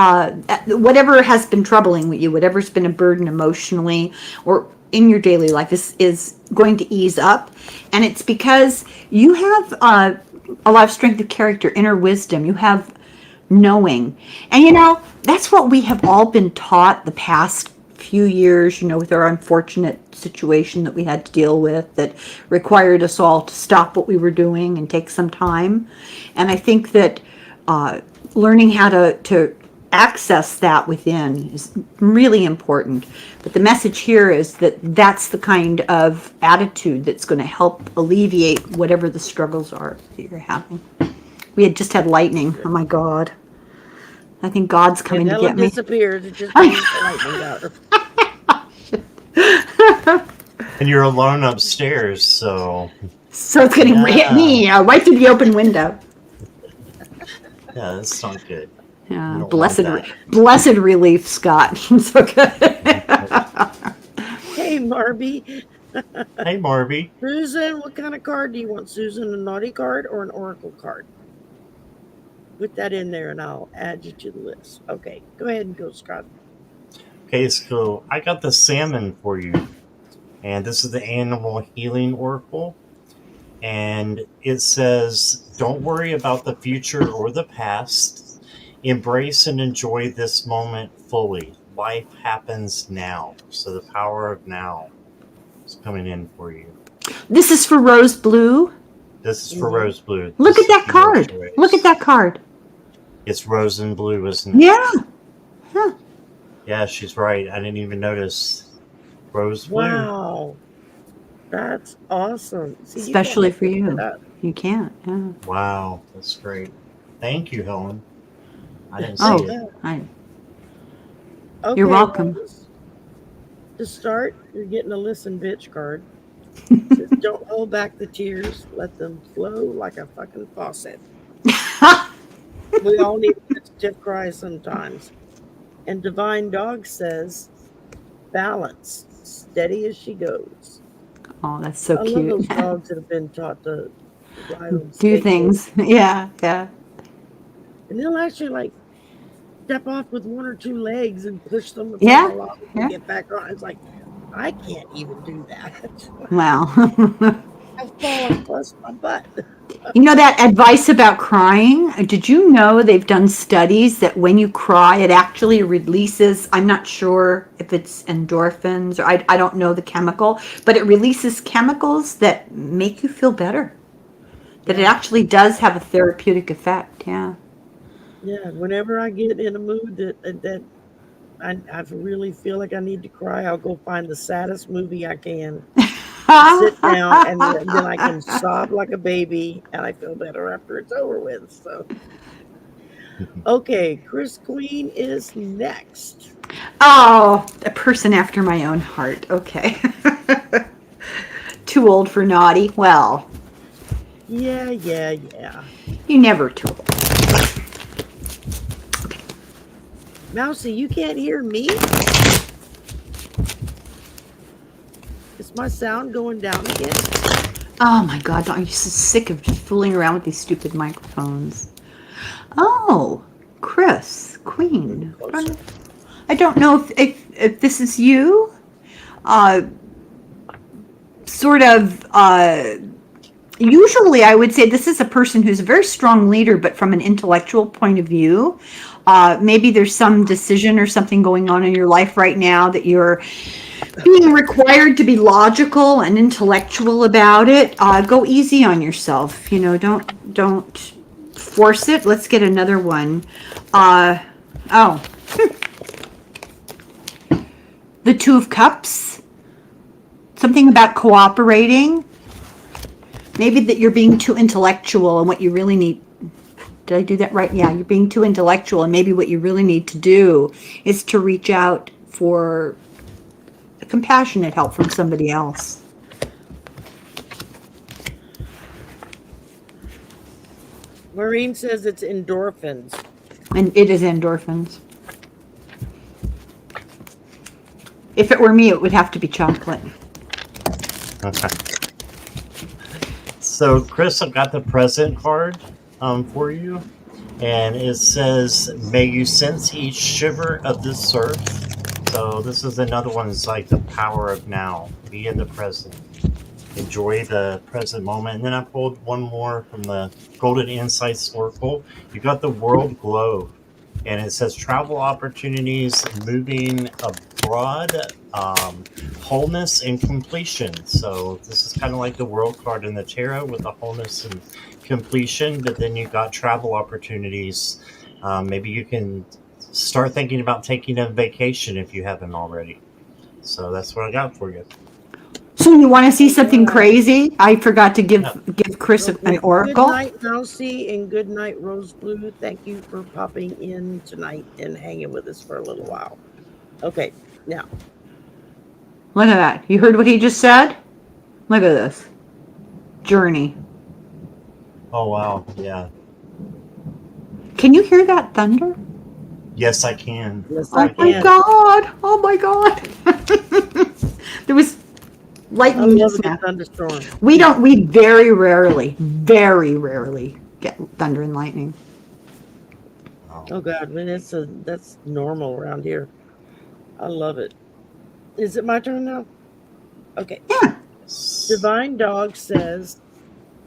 whatever has been troubling you, whatever's been a burden emotionally or in your daily life is going to ease up. And it's because you have a lot of strength of character, inner wisdom. You have knowing. And, you know, that's what we have all been taught the past few years, you know, with our unfortunate situation that we had to deal with that required us all to stop what we were doing and take some time. And I think that learning how to access that within is really important. But the message here is that that's the kind of attitude that's going to help alleviate whatever the struggles are that you're having. We had just had lightning. Oh my God. I think God's coming to get me. Disappeared. It just means the lightning got her. And you're alone upstairs, so it's going to hit me right through the open window. Yeah, that's not good. Yeah, blessed relief, Scott. It's okay. Hey, Marby. Hey, Marby. Susan, what kind of card do you want, Susan? A naughty card or an oracle card? Put that in there and I'll add you to the list. Okay, go ahead and go, Scott. Okay, so I got the salmon for you. And this is the animal healing oracle. And it says, don't worry about the future or the past. Embrace and enjoy this moment fully. Life happens now. So the power of now is coming in for you. This is for Rose Blue. This is for Rose Blue. Look at that card. Look at that card. It's rose and blue, isn't it? Yeah. Huh. Yeah, she's right. I didn't even notice. Rose blue. Wow. That's awesome. See, especially for you. You can't. Yeah. Wow, that's great. Thank you, Helen. I didn't see it. Okay, you're welcome. To start, you're getting a listen bitch card. Don't hold back the tears. Let them flow like a fucking faucet. We all need a stiff cry sometimes. And Divine Dog says, balance, steady as she goes. Oh, that's so cute. I love those dogs that have been taught to ride on do things. Yeah, yeah. And they'll actually like step off with one or two legs and push them and get back on. It's like, I can't even do that. Wow. I've fallen plus my butt. You know that advice about crying? Did you know they've done studies that when you cry, it actually releases, I'm not sure if it's endorphins, or I don't know the chemical, but it releases chemicals that make you feel better. That it actually does have a therapeutic effect, yeah. Yeah, whenever I get in a mood that I really feel like I need to cry, I'll go find the saddest movie I can. Sit down and then I can sob like a baby and I feel better after it's over with. So okay, Chris Queen is next. Oh, a person after my own heart. Okay. Too old for naughty. Well, yeah. You never too old. Okay. Mousy, you can't hear me? Is my sound going down again? Oh my God, I'm just sick of just fooling around with these stupid microphones. Oh, Chris, Queen. I don't know if this is you. usually I would say this is a person who's a very strong leader, but from an intellectual point of view. Maybe there's some decision or something going on in your life right now that you're being required to be logical and intellectual about it. Go easy on yourself. Don't force it. Let's get another one. The Two of Cups. Something about cooperating. Maybe that you're being too intellectual and what you really need. Did I do that right? Yeah, you're being too intellectual and maybe what you really need to do is to reach out for compassionate help from somebody else. Maureen says it's endorphins. And it is endorphins. If it were me, it would have to be chocolate. Okay. So, Chris, I've got the present card for you. And it says, may you sense each shiver of this earth. So this is another one. It's like the power of now. Be in the present. Enjoy the present moment. And then I pulled one more from the Golden Insights Oracle. You got the World Globe. And it says travel opportunities, moving abroad, wholeness and completion. So this is kind of like the World card in the tarot with the wholeness and completion. But then you got travel opportunities. Maybe you can start thinking about taking a vacation if you haven't already. So that's what I got for you. So you want to see something crazy? I forgot to give Chris an oracle. Good night, Mousy, and good night, Rose Blue. Thank you for popping in tonight and hanging with us for a little while. Okay, now. Look at that. You heard what he just said? Look at this. Journey. Oh, wow. Yeah. Can you hear that thunder? Yes, I can. Yes, Oh my God. Oh my God. There was lightning just now. Thunderstorm. We very rarely get thunder and lightning. Oh God, man, that's normal around here. I love it. Is it my turn now? Okay. Yeah. Divine Dog says,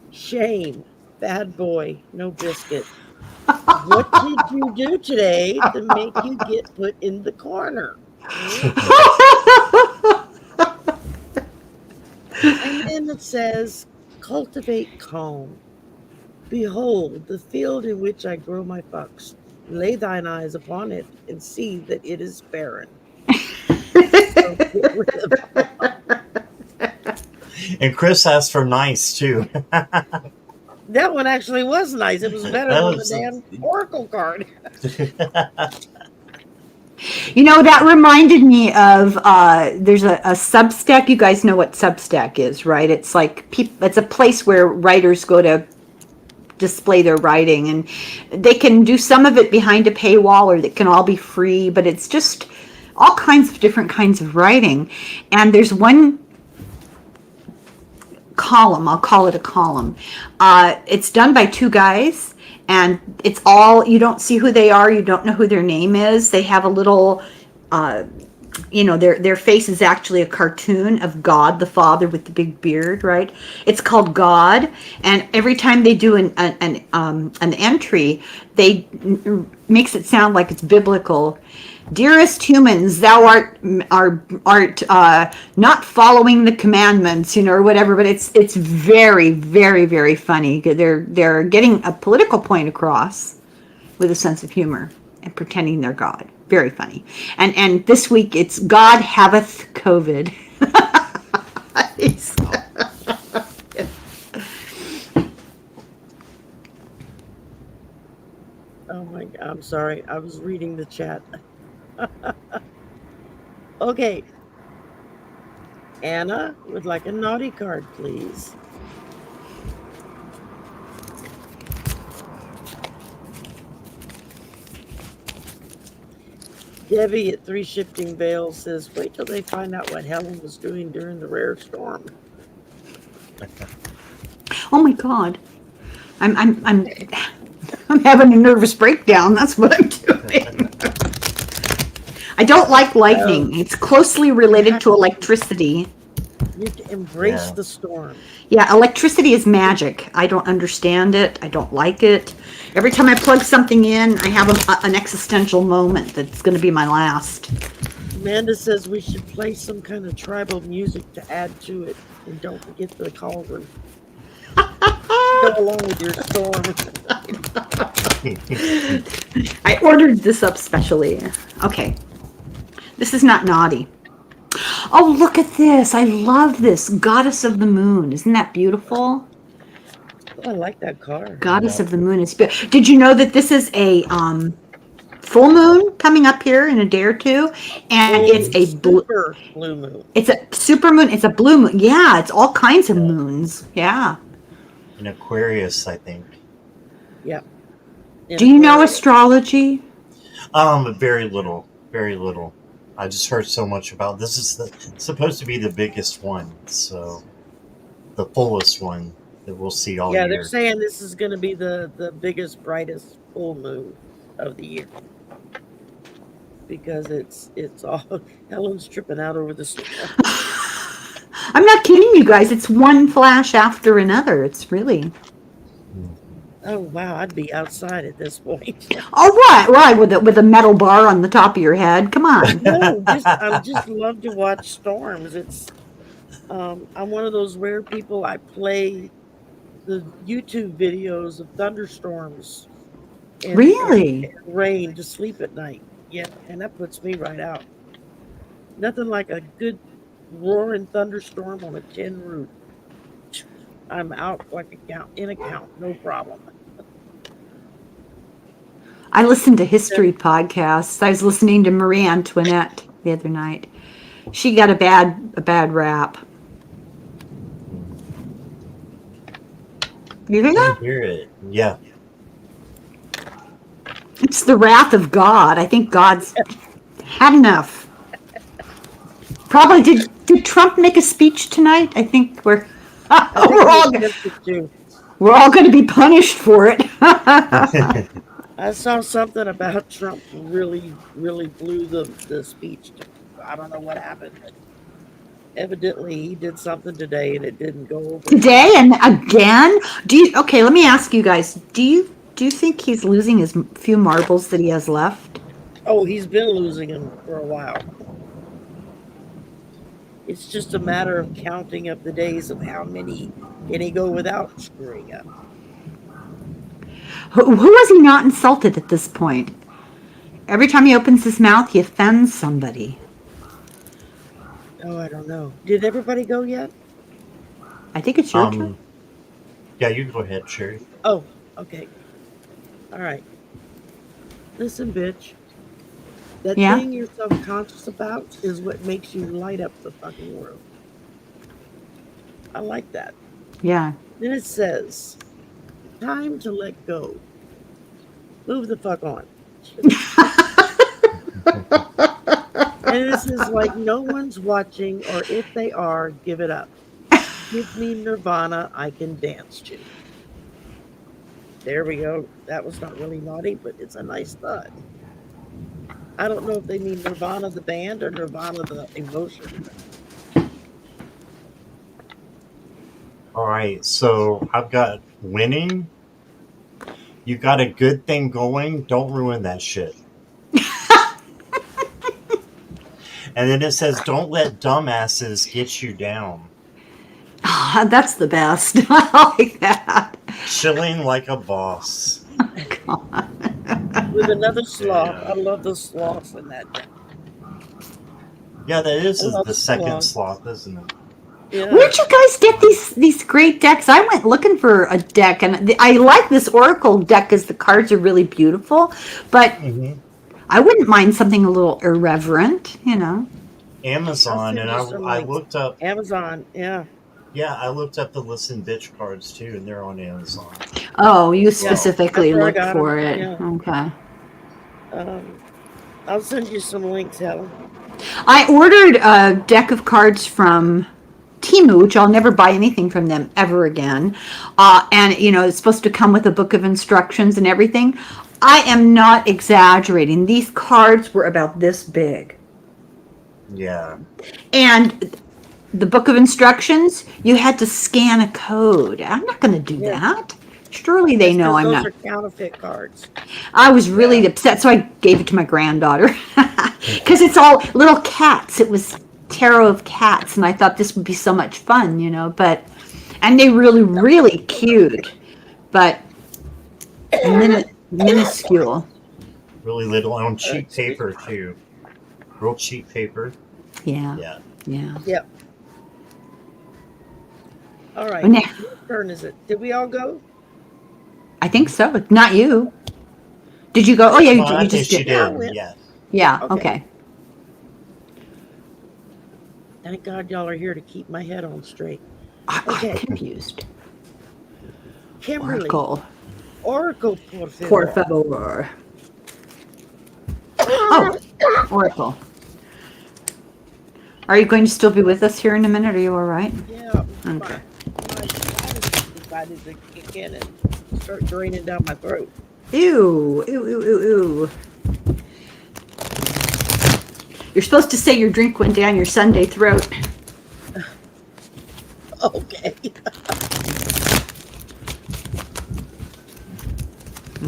shame, bad boy, no biscuit. What did you do today to make you get put in the corner? And then it says, cultivate calm. Behold, the field in which I grow my fox. Lay thine eyes upon it and see that it is barren. So get rid of it. And Chris asked for nice, too. That one actually was nice. It was better than the damn oracle card. That reminded me of there's a Substack. You guys know what Substack is, right? It's like it's a place where writers go to display their writing, and they can do some of it behind a paywall, or it can all be free. But it's just all kinds of different kinds of writing. And there's one column. I'll call it a column. It's done by two guys. And it's all, you don't see who they are. You don't know who their name is. They have a little, their face is actually a cartoon of God, the Father with the big beard, right? It's called God. And every time they do an entry, they makes it sound like it's biblical. Dearest humans, thou art not following the commandments, or whatever. But it's very, very, very funny. They're getting a political point across with a sense of humor and pretending they're God. Very funny. And this week it's God haveth COVID. Oh my God, I'm sorry. I was reading the chat. Okay. Anna would like a naughty card, please. Debbie at 3 Shifting Veils says, wait till they find out what Helen was doing during the rare storm. Oh my God. I'm having a nervous breakdown. That's what I'm doing. I don't like lightning. It's closely related to electricity. You have to embrace Yeah. the storm. Yeah, electricity is magic. I don't understand it. I don't like it. Every time I plug something in, I have an existential moment that's going to be my last. Amanda says we should play some kind of tribal music to add to it. And don't forget the cauldron. Go along with your storm. I ordered this up specially. Okay. This is not naughty. Oh, look at this. I love this. Goddess of the Moon. Isn't that beautiful? Oh, I like that car. Goddess of the Moon is beautiful. Did you know that this is a full moon coming up here in a day or two? And it's a super blue moon. It's a super moon. It's a blue moon. Yeah, it's all kinds of moons. Yeah. In Aquarius, I think. Yeah. Do you know astrology? Very little. Very little. I just heard so much about this. Is supposed to be the biggest one, so the fullest one that we'll see all year. Yeah, they're saying this is going to be the biggest, brightest full moon of the year because it's all Helen's tripping out over the storm. I'm not kidding you guys. It's one flash after another. It's really. Oh wow, I'd be outside at this point. Oh, what? Why? With a metal bar on the top of your head? Come on. No, I just love to watch storms. It's I'm one of those rare people. I play the YouTube videos of thunderstorms and Really? and rain to sleep at night. Yeah, and that puts me right out. Nothing like a good roaring thunderstorm on a tin roof. I'm out like in a count, no problem. I listen to history podcasts. I was listening to Marie Antoinette the other night. She got a bad rap. You hear I that? hear it. Yeah. It's the wrath of God. I think God's had enough. Probably did Trump make a speech tonight? I think we're all going to be punished for it. I saw something about Trump really blew the speech. I don't know what happened, but evidently he did something today and it didn't go over. Today and again? Okay, let me ask you guys. Do you think he's losing his few marbles that he has left? Oh, he's been losing them for a while. It's just a matter of counting up the days of how many can he go without screwing up. Who has he not insulted at this point? Every time he opens his mouth, he offends somebody. Oh, I don't know. Did everybody go yet? I think it's your turn. Yeah, you go ahead, Sherry. Oh, okay. All right. Listen, bitch. That thing you're self-conscious about is what makes you light up the fucking world. I like that. Yeah. Then it says, time to let go. Move the fuck on. And this is like no one's watching, or if they are, give it up. Give me Nirvana, I can dance to. There we go. That was not really naughty, but it's a nice thought. I don't know if they mean Nirvana the band or Nirvana the emotion. All right, so I've got winning. You got a good thing going. Don't ruin that shit. And then it says, don't let dumbasses get you down. Oh, that's the best. I like that. Chilling like a boss. Oh, God. With another sloth. Yeah. I love the sloths in that deck. Yeah, that is the second sloth, isn't it? Yeah. Where'd you guys get these great decks? I went looking for a deck, and I like this Oracle deck because the cards are really beautiful, but I wouldn't mind something a little irreverent, you know. Amazon, and I looked up... Amazon, yeah. Yeah, I looked up the Listen Bitch cards, too, and they're on Amazon. Oh, you specifically looked for it. Yeah. Okay. I'll send you some links, Helen. I ordered a deck of cards from Temu, which I'll never buy anything from them ever again. And, you know, it's supposed to come with a book of instructions and everything. I am not exaggerating. These cards were about this big. Yeah. And the book of instructions, you had to scan a code. I'm not going to do that. Surely they know I'm not. Those are counterfeit cards. I was really upset, so I gave it to my granddaughter because it's all little cats. It was tarot of cats, and I thought this would be so much fun, and they really cute, but minuscule. Really little on cheap paper too. Real cheap paper. Yeah. Yep. All right. Now, Whose turn is it? Did we all go? I think so. Not you. Did you go? Oh, yeah, you just did. Yeah. Yeah, okay. Thank God y'all are here to keep my head on straight. I'm confused. Kimberly. Oracle, por favor. Por favor. Oh, Oracle. Are you going to still be with us here in a minute? Are you all right? Yeah. Okay. My sinus decided to kick in and start draining down my throat. Ew. You're supposed to say your drink went down your Sunday throat. Okay.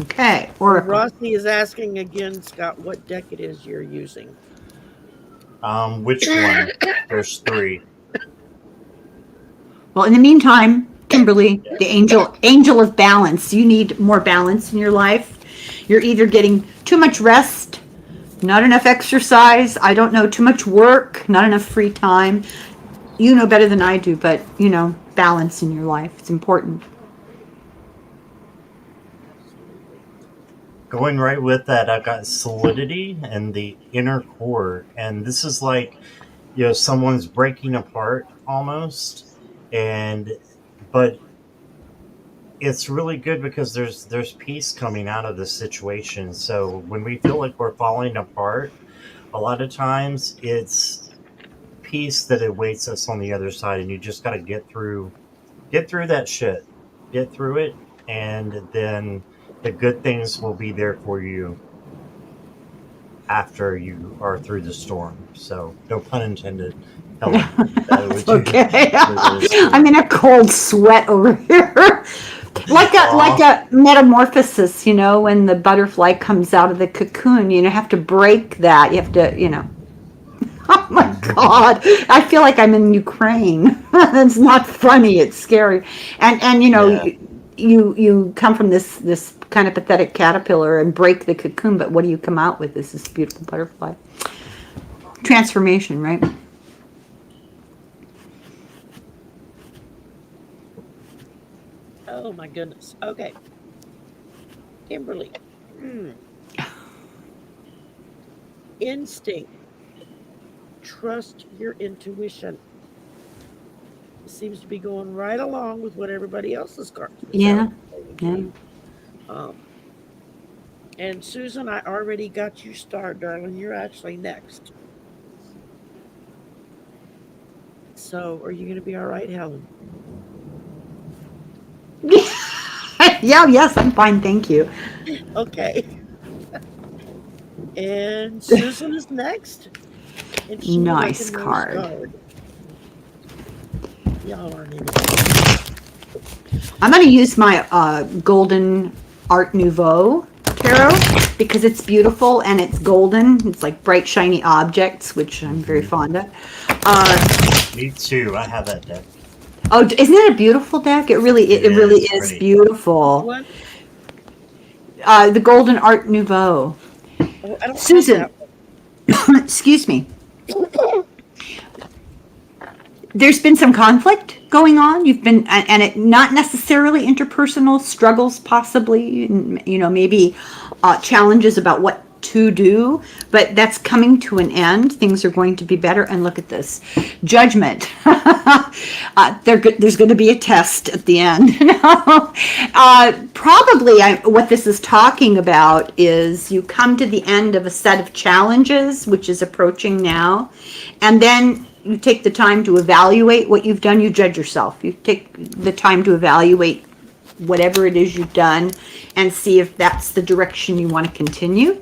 Okay, Oracle. Rossi is asking again, Scott, what deck it is you're using. Which one? There's 3. Well, in the meantime, Kimberly, the angel of balance. You need more balance in your life. You're either getting too much rest, not enough exercise, I don't know, too much work, not enough free time. You know better than I do, but, balance in your life. It's important. Going right with that, I've got solidity and the inner core. And this is like, someone's breaking apart almost. But it's really good because there's peace coming out of this situation. So when we feel like we're falling apart, a lot of times it's peace that awaits us on the other side, and you just got to get through that shit, get through it, and then the good things will be there for you after you are through the storm. So no pun intended. Okay. I'm in a cold sweat over here. Like a metamorphosis, when the butterfly comes out of the cocoon, you have to break that. You have to, Oh my God. I feel like I'm in Ukraine. It's not funny. It's scary. And you come from this kind of pathetic caterpillar and break the cocoon, but what do you come out with? This beautiful butterfly. Transformation, right? Oh my goodness. Okay. Kimberly. Instinct. Trust your intuition. It seems to be going right along with what everybody else's cards. Yeah. And Susan, I already got you started, darling. You're actually next. So, are you going to be all right, Helen? Yes, I'm fine, thank you. Okay. And Susan is next. And she nice card. Y'all aren't even. I'm going to use my golden Art Nouveau tarot because it's beautiful and it's golden. It's like bright, shiny objects, which I'm very fond of. Me too. I have that deck. Oh, isn't it a beautiful deck? It really is beautiful. What? The golden Art Nouveau. Oh, I don't Susan, excuse me. There's been some conflict going on. You've been, and it not necessarily interpersonal struggles, possibly, maybe challenges about what to do, but that's coming to an end. Things are going to be better. And look at this judgment. There's going to be a test at the end. Probably what this is talking about is you come to the end of a set of challenges, which is approaching now, and then you take the time to evaluate what you've done. You judge yourself. You take the time to evaluate whatever it is you've done and see if that's the direction you want to continue.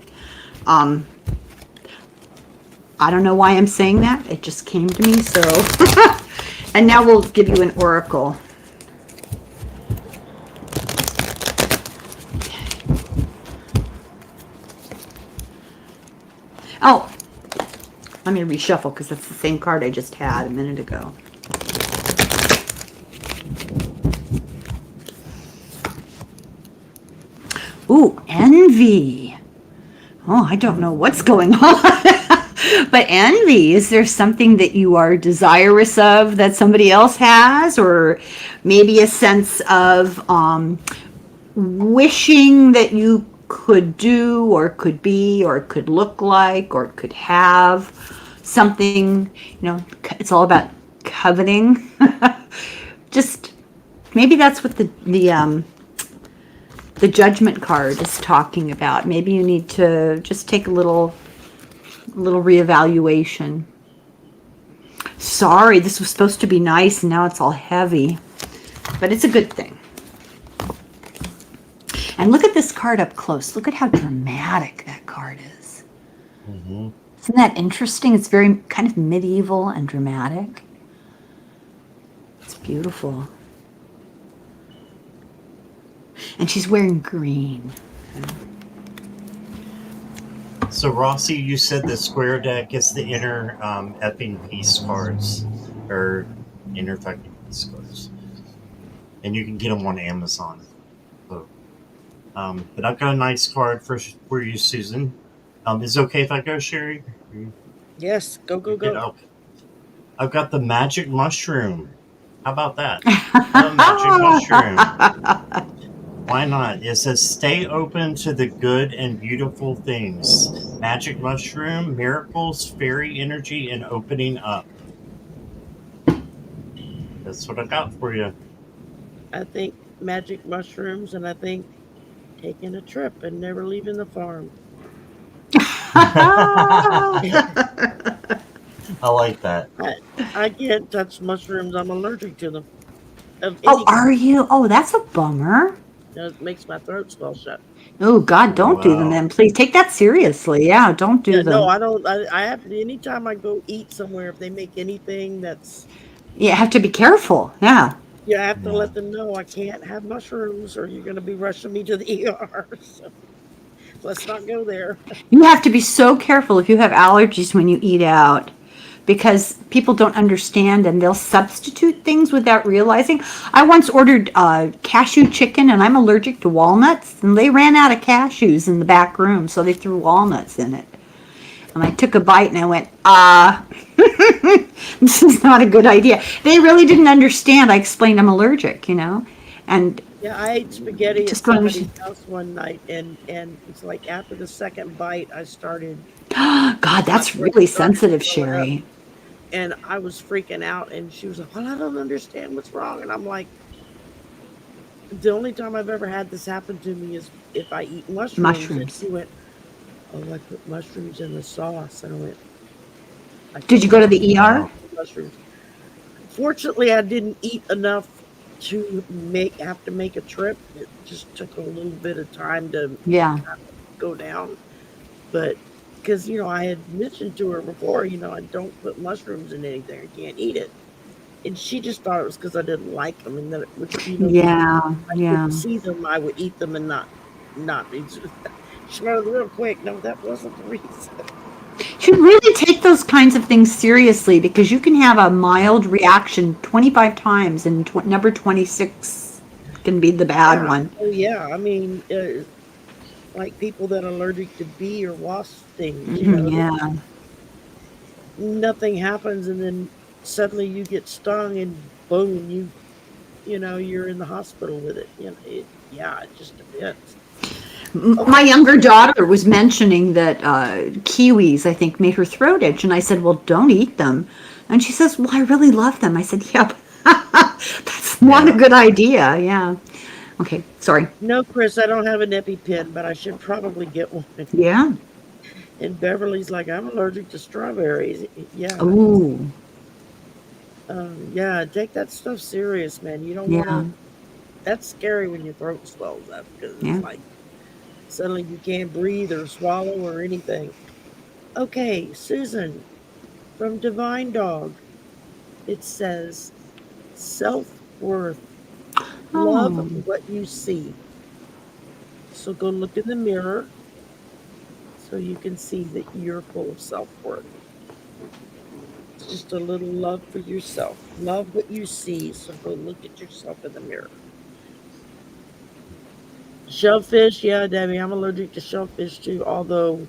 I don't know why I'm saying that. It just came to me. So And now we'll give you an oracle. Oh, let me reshuffle because that's the same card I just had a minute ago. Ooh, envy. Oh, I don't know what's going on. But envy, is there something that you are desirous of that somebody else has? Or maybe a sense of wishing that you could do or could be or could look like or could have something, it's all about coveting. Just maybe that's what the judgment card is talking about. Maybe you need to just take a little reevaluation. Sorry, this was supposed to be nice and now it's all heavy, but it's a good thing. And look at this card up close. Look at how dramatic that card is. Mm-hmm. Isn't that interesting? It's very kind of medieval and dramatic. It's beautiful. And she's wearing green. So, Rossi, you said the square deck is the inner effing peace cards, or inner fucking peace cards. And you can get them on Amazon. So, but I've got a nice card for you, Susan. Is it okay if I go, Sherry? Yes, go. I've got the magic mushroom. How about that? The magic mushroom. Why not? It says, stay open to the good and beautiful things. Magic mushroom, miracles, fairy energy, and opening up. That's what I got for you. I think magic mushrooms, and I think taking a trip and never leaving the farm. I like that. I can't touch mushrooms. I'm allergic to them. Oh, are you? Oh, that's a bummer. It makes my throat swell shut. Oh, God, don't do them then. Please take that seriously. Yeah, don't do them. No, I don't. I have to, anytime I go eat somewhere, if they make anything that's... You have to be careful. Yeah. You have to let them know I can't have mushrooms or you're going to be rushing me to the ER. So let's not go there. You have to be so careful if you have allergies when you eat out, because people don't understand and they'll substitute things without realizing. I once ordered cashew chicken and I'm allergic to walnuts, and they ran out of cashews in the back room, so they threw walnuts in it. And I took a bite and I went, this is not a good idea. They really didn't understand. I explained I'm allergic, and yeah, I ate spaghetti at somebody's house one night, and it's like after the second bite, I started. God, that's really sensitive, Sherry. And I was freaking out, and she was like, well, I don't understand what's wrong. And I'm like, the only time I've ever had this happen to me is if I eat mushrooms. And she went, oh, I put mushrooms in the sauce. And I went, did you go to the ER? Mushrooms. Fortunately, I didn't eat enough to have to make a trip. It just took a little bit of time to go down. But because, I had mentioned to her before, I don't put mushrooms in anything. I can't eat it. And she just thought it was because I didn't like them. And then it would, I couldn't see them, I would eat them and not. She learned real quick, no, that wasn't the reason. You should really take those kinds of things seriously, because you can have a mild reaction 25 times and number 26 can be the bad one. Oh, yeah. I mean, like people that are allergic to bee or wasp stings, nothing happens, and then suddenly you get stung, and boom, you're in the hospital with it. It just depends. Okay. My younger daughter was mentioning that kiwis, I think, made her throat itch, and I said, well, don't eat them. And she says, well, I really love them. I said, yeah, that's not a good idea. Yeah. Okay, sorry. No, Chris, I don't have an EpiPen, but I should probably get one. Yeah. And Beverly's like, I'm allergic to strawberries. Yeah. Ooh. Yeah, take that stuff serious, man. You don't want to... That's scary when your throat swells up, because it's like suddenly you can't breathe or swallow or anything. Okay, Susan, from Divine Dog, it says, Self-worth. Love Oh, what you see. So go look in the mirror so you can see that you're full of self-worth. Just a little love for yourself. Love what you see. So go look at yourself in the mirror. Shellfish, yeah, Debbie, I'm allergic to shellfish too. Although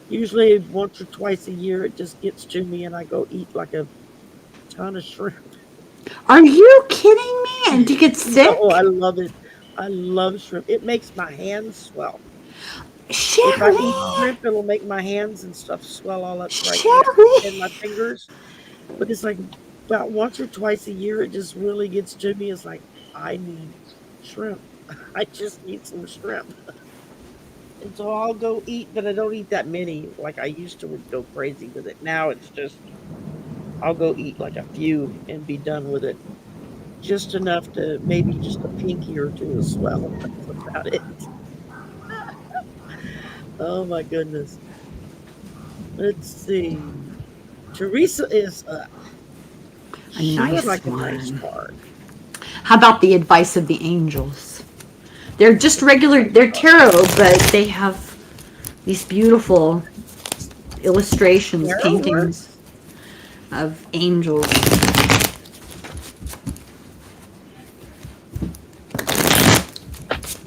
usually once or twice a year it just gets to me and I go eat like a ton of shrimp. are you kidding me? And do you get No, I sick? love it. I love shrimp. It makes my hands swell. If I eat Shelly, shrimp, it'll make my hands and stuff swell all up so I can't bend my Shelly. fingers. But it's like about once or twice a year, it just really gets to me. It's like, I need shrimp. I just need some shrimp. And so I'll go eat, but I don't eat that many like I used to would go crazy with it. Now it's just, I'll go eat like a few and be done with it. Just enough to maybe just a pinky or two as well. That's about it. Oh my goodness. Let's see. Teresa is up. A She would nice like a nice one. card. How about the advice of the angels? They're just regular, they're tarot, but they have these beautiful illustrations, Tarot paintings works. of angels.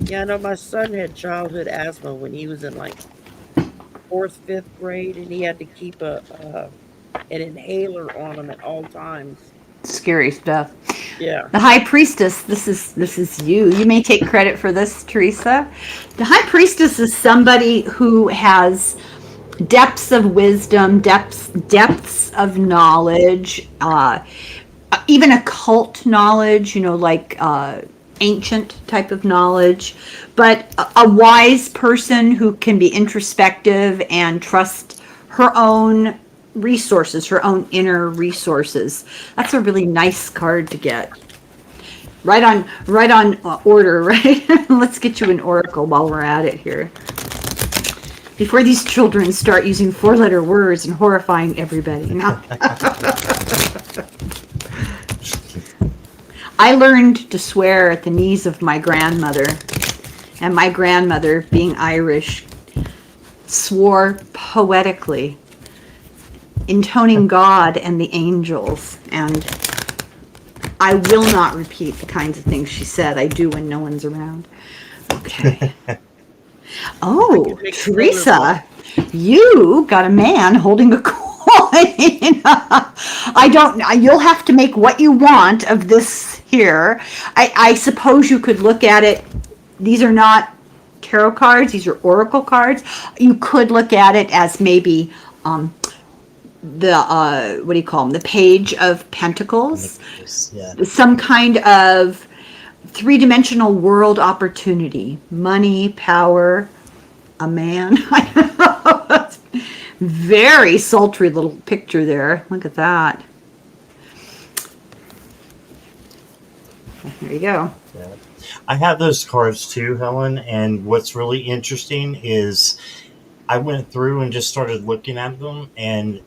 Yeah, I know my son had childhood asthma when he was in like fourth, fifth grade, and he had to keep an inhaler on him at all times. Scary stuff. Yeah. The high priestess, this is you. You may take credit for this, Teresa. The high priestess is somebody who has depths of wisdom, depths of knowledge, even occult knowledge, like ancient type of knowledge, but a wise person who can be introspective and trust her own resources, her own inner resources. That's a really nice card to get. Right on order, right? Let's get you an oracle while we're at it here. Before these children start using four-letter words and horrifying everybody. I learned to swear at the knees of my grandmother, and my grandmother, being Irish, swore poetically, intoning God and the angels, and I will not repeat the kinds of things she said. I do when no one's around. Okay. I can Oh, make smaller ones. Teresa, you got a man holding a coin. I don't, you'll have to make what you want of this here. I suppose you could look at it. These are not tarot cards, these are oracle cards. You could look at it as maybe the, what do you call them? The Page of Pentacles. Yeah. Some kind of three-dimensional world opportunity, money, power, a man. I don't know. Very sultry little picture there. Look at that. There you go. Yeah. I have those cards too, Helen. And what's really interesting is I went through and just started looking at them, and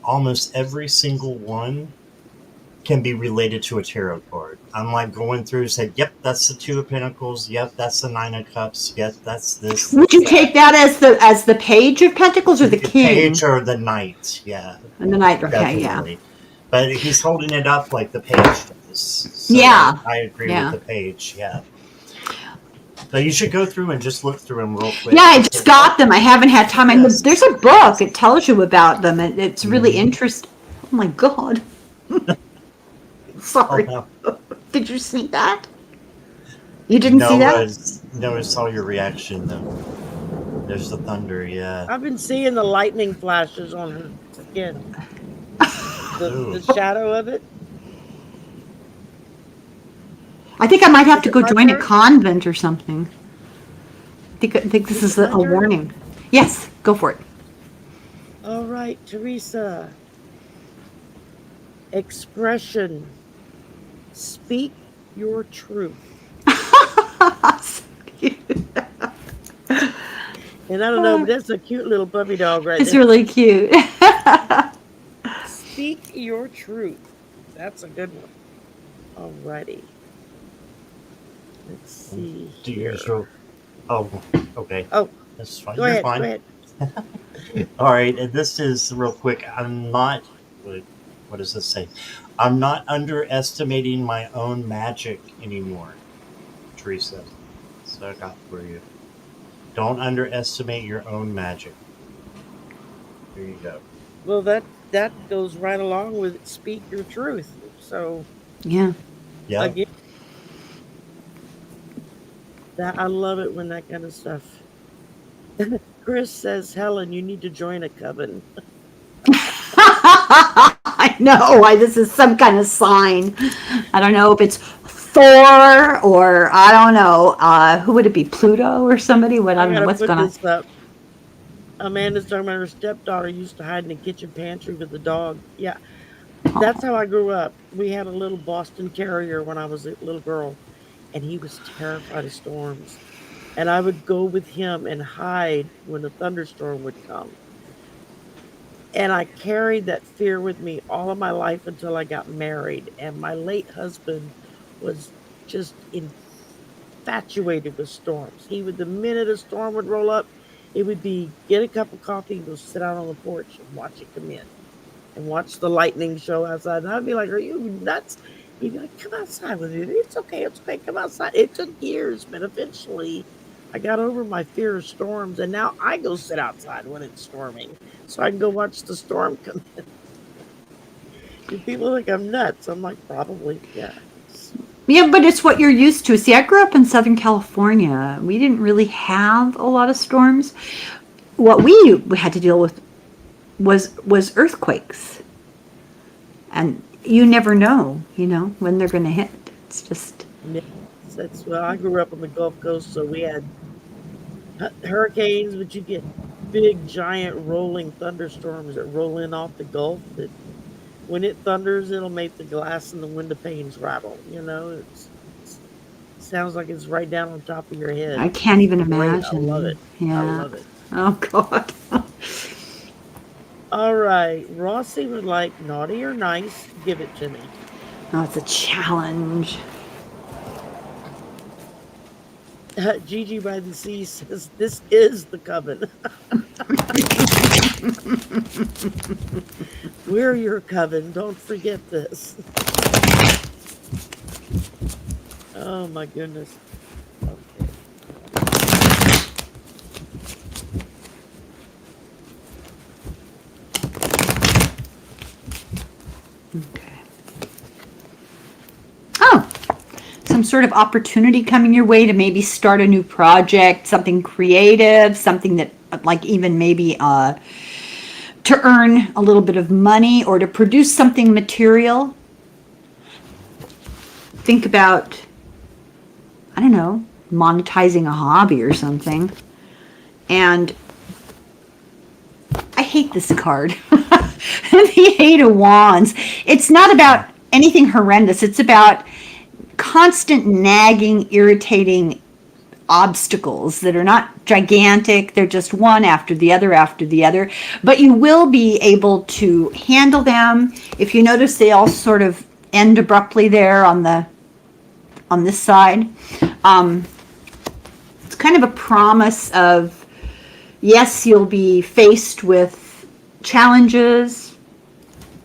almost every single one can be related to a tarot card. I'm like going through and said, yep, that's the Two of Pentacles. Yep, that's the Nine of Cups. Yep, that's this, Would that's you that. take that as the Page of Pentacles or the The King? Page or the Knight, yeah, And the Knight. Okay, yeah, definitely. But he's holding it up like the Page does. So yeah, I agree with yeah. the Page, yeah. But you should go through and just look through them real quick. Yeah, I just Because, got them. I haven't had time. yes. There's a book. It tells you about them. It's really Mhm. interesting. Oh my God. Oh, Sorry. no. Did you see that? You didn't see No, that? no, I saw your reaction though. There's the thunder, yeah. I've been seeing the lightning flashes on her skin. Ooh. The shadow of it. I think I might have Is to it go my join a turn? convent or something. I think this Is it is my a turn? warning. Yes, go for it. All right, Teresa. Expression. Speak your truth. So cute. And I don't know, but that's a cute little puppy dog right It's there. really cute. Speak your truth. That's a good one. Alrighty. Let's see Do here. usual. Oh, okay. Oh, That's fine. go You're ahead. fine. Go ahead. All right, and this is real quick. I'm not. What does this say? I'm not underestimating my own magic anymore, Teresa. So I got for you. Don't underestimate your own magic. There you go. Well, that goes right along with speak your truth. So Yeah. Yeah. again, that I love it when that kind of stuff. Chris says, Helen, you need to join a coven. I know why this is some kind of sign. I don't know if it's Thor or I don't know. Who would it be? Pluto or somebody? What I I don't know gotta what's put going on. this up. Amanda's talking about her stepdaughter used to hide in the kitchen pantry with the dog. Yeah, that's how I grew up. We had a little Boston Terrier when I was a little girl, and he was terrified of storms. And I would go with him and hide when a thunderstorm would come. And I carried that fear with me all of my life until I got married. And my late husband was just infatuated with storms. He would, the minute a storm would roll up, it would be get a cup of coffee and go sit out on the porch and watch it come in and watch the lightning show outside. And I'd be like, are you nuts? He'd be like, come outside with it. It's okay. It's okay. Come outside. It took years, but eventually I got over my fear of storms. And now I go sit outside when it's storming so I can go watch the storm come in. Do people think I'm nuts? I'm like, probably, yeah. Yeah, but it's what you're used to. See, I grew up in Southern California. We didn't really have a lot of storms. What we had to deal with was earthquakes, and you never know, when they're going to hit. It's just That's well, I grew up on the Gulf Coast, so we had hurricanes, but you get big, giant, rolling thunderstorms that roll in off the Gulf. That when it thunders, it'll make the glass in the window panes rattle. It sounds like it's right down on top of your head. I can't even Great, imagine. I love it. Yeah. I love it. Oh God. All right, Rossi would like naughty or nice. Give it to me. Oh, it's a challenge. Gigi by the Sea says this is the coven. We're your coven. Don't forget this. Oh my goodness. Okay. Okay. Oh, some sort of opportunity coming your way to maybe start a new project, something creative, something that like even maybe to earn a little bit of money or to produce something material. Think about, I don't know, monetizing a hobby or something. And I hate this card. The Eight of Wands. It's not about anything horrendous. It's about constant nagging, irritating obstacles that are not gigantic. They're just one after the other after the other. But you will be able to handle them. If you notice, they all sort of end abruptly there on this side. It's kind of a promise of, yes, you'll be faced with challenges,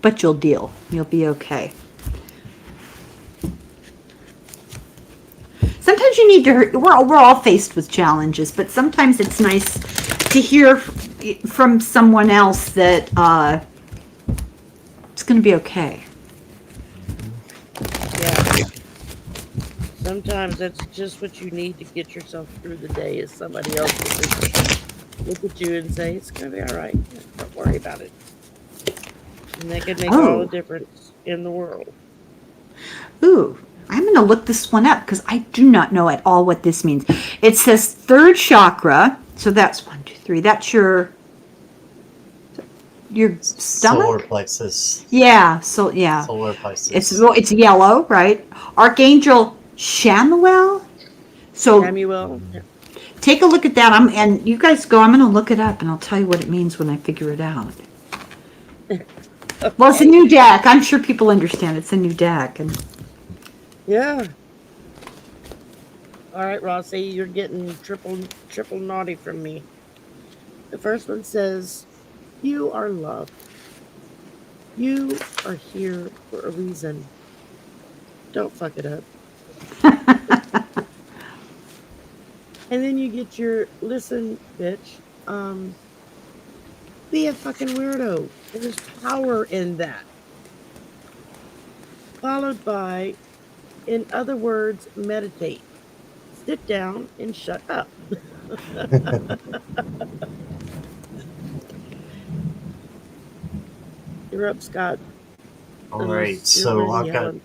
but you'll deal. You'll be okay. Sometimes you need to, we're all faced with challenges, but sometimes it's nice to hear from someone else that it's going to be okay. Yeah. Sometimes that's just what you need to get yourself through the day is somebody else to just look at you and say, it's going to be all right. Don't worry about it. And that can make all the difference in the world. Ooh, I'm going to look this one up because I do not know at all what this means. It says third chakra. So that's 1, 2, 3. That's your stomach? Solar plexus. Yeah. So yeah. Solar plexus. It's yellow, right? Archangel Shamuel. So Samuel. take a look at that. And you guys go. I'm going to look it up and I'll tell you what it means when I figure it out. Okay. Well, it's a new deck. I'm sure people understand. It's a new deck. And Yeah. All right, Rossi, you're getting triple naughty from me. The first one says, "You are loved. You are here for a reason. Don't fuck it up." And then you get your listen, bitch. Be a fucking weirdo. There's power in that. Followed by, in other words, meditate. Sit down and shut up. You're up, Scott. All right, Unless you're so ready, I've got Helen.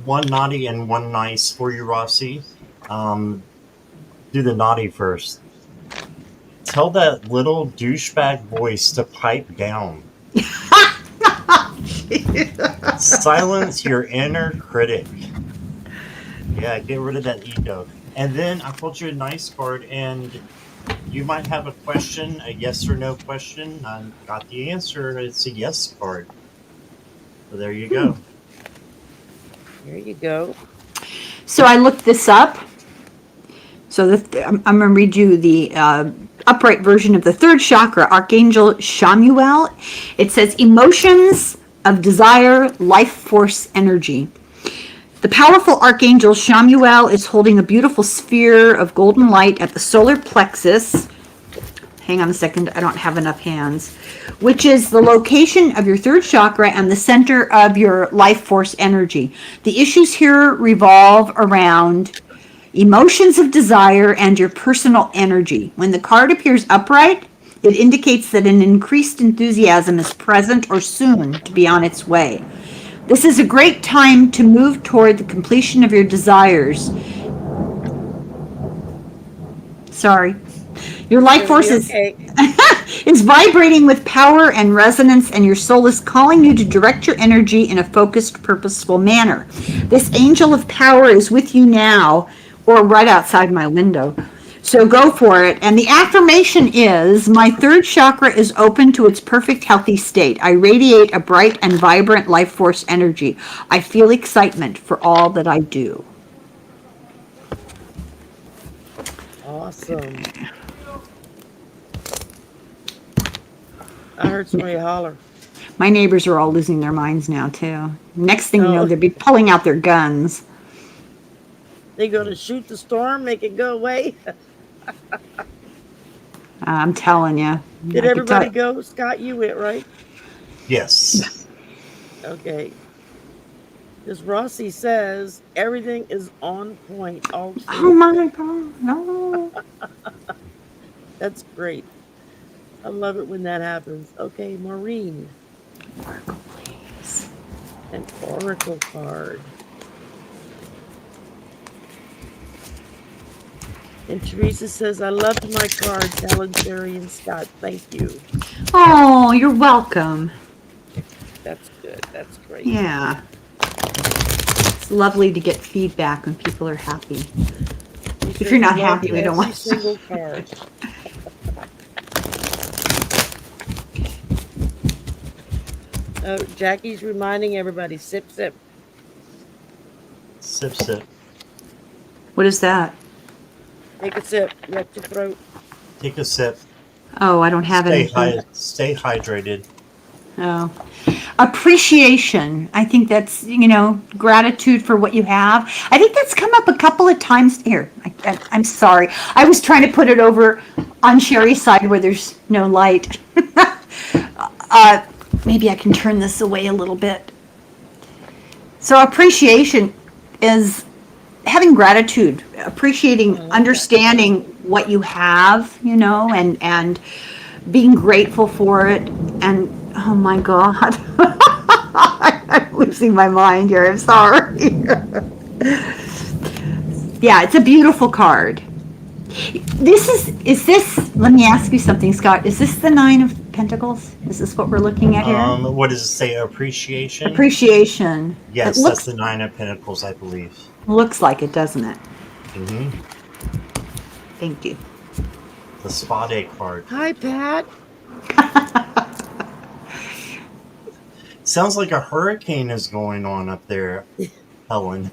one naughty and one nice for you, Rossi. Do the naughty first. Tell that little douchebag voice to pipe down. Silence your inner critic. Yeah, get rid of that ego. And then I pulled you a nice card, and you might have a question, a yes or no question. I got the answer. It's a yes card. So there you go. There you go. So I looked this up. So I'm going to read you the upright version of the third chakra, Archangel Shamuel. It says, emotions of desire, life force, energy. The powerful Archangel Shamuel is holding a beautiful sphere of golden light at the solar plexus. Hang on a second, I don't have enough hands. Which is the location of your third chakra and the center of your life force energy. The issues here revolve around emotions of desire and your personal energy. When the card appears upright, it indicates that an increased enthusiasm is present or soon to be on its way. This is a great time to move toward the completion of your desires. Sorry. Your life force is vibrating with power and resonance, and your soul is calling you to direct your energy in a focused, purposeful manner. This angel of power is with you now, or right outside my window. So go for it. And the affirmation is, my third chakra is open to its perfect healthy state. I radiate a bright and vibrant life force energy. I feel excitement for all that I do. Awesome. I heard somebody holler. My neighbors are all losing their minds now, too. Next thing you know, they'll be pulling out their guns. They going to shoot the storm, make it go away? I'm telling you. Did everybody go? Scott, you went, right? Yes. Okay. Because Rossi says everything is on point. Oh my God, no. That's great. I love it when that happens. Okay, Maureen. Oracle, please. An oracle card. And Teresa says, I loved my cards, Helen, Jerry, and Scott. Thank you. Oh, you're welcome. That's good. That's great. Yeah. It's lovely to get feedback when people are happy. If you're not happy, we don't want single card. Oh, Jackie's reminding everybody, sip, sip. Sip, sip. What is that? Take a sip. Let your throat. Take a sip. Oh, I don't have anything. Stay hydrated. Oh. Appreciation. I think that's, gratitude for what you have. I think that's come up a couple of times here. I'm sorry. I was trying to put it over on Sherry's side where there's no light. Maybe I can turn this away a little bit. So appreciation is having gratitude, appreciating, understanding what you have, and being grateful for it. And oh my God, I'm losing my mind here. I'm sorry. Yeah, it's a beautiful card. Is this, let me ask you something, Scott. Is this the Nine of Pentacles? Is this what we're looking at here? What does it say? Appreciation? Appreciation. Yes, that's the Nine of Pentacles, I believe. Looks like it, doesn't it? Mm-hmm. Thank you. The Spade card. Hi, Pat. Sounds like a hurricane is going on up there, Helen.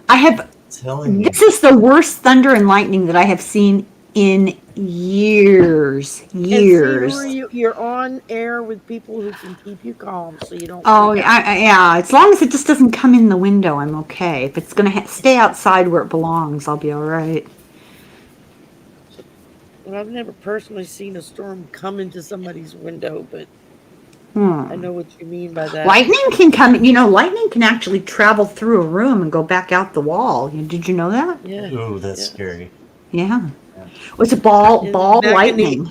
I have. Telling you. This is the worst thunder and lightning that I have seen in years. And see, Years. you're on air with people who can keep you calm, so you don't. Oh, freak out. yeah. As long as it just doesn't come in the window, I'm okay. If it's going to stay outside where it belongs, I'll be all right. Well, I've never personally seen a storm come into somebody's window, but I know what you mean by that. Lightning can come, lightning can actually travel through a room and go back out the wall. Did you know that? Yeah. Ooh, that's scary. Yeah. It's a ball lightning.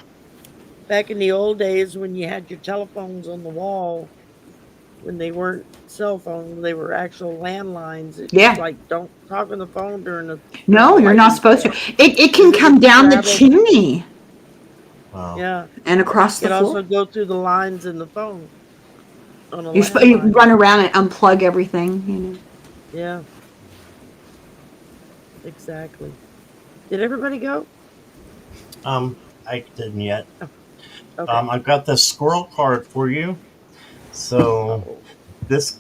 Back in the old days when you had your telephones on the wall, when they weren't cell phones, they were actual landlines. It was like, don't talk on the phone during the. No, you're not supposed to. It can come down the chimney. Wow. Yeah. And across the floor. It floor. also go through the lines in the phone. You run around and unplug everything. Yeah. Exactly. Did everybody go? I didn't yet. Oh, okay. I've got the squirrel card for you. So this